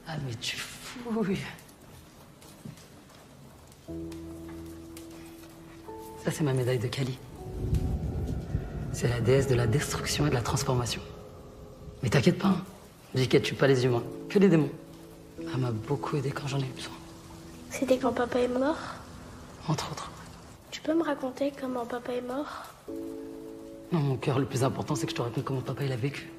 Ah, mais tu fouilles. Ça, c'est ma médaille de Kali. C'est la déesse de la destruction et de la transformation. Mais t'inquiète pas, hein. Dis qu'elle tue pas les humains, que les démons. Elle m'a beaucoup aidé quand j'en ai eu besoin. C'était quand papa est mort? Entre autres. Tu peux me raconter comment papa est mort? Non, mon cœur, le plus important, c'est que je te raconte comment papa il a vécu.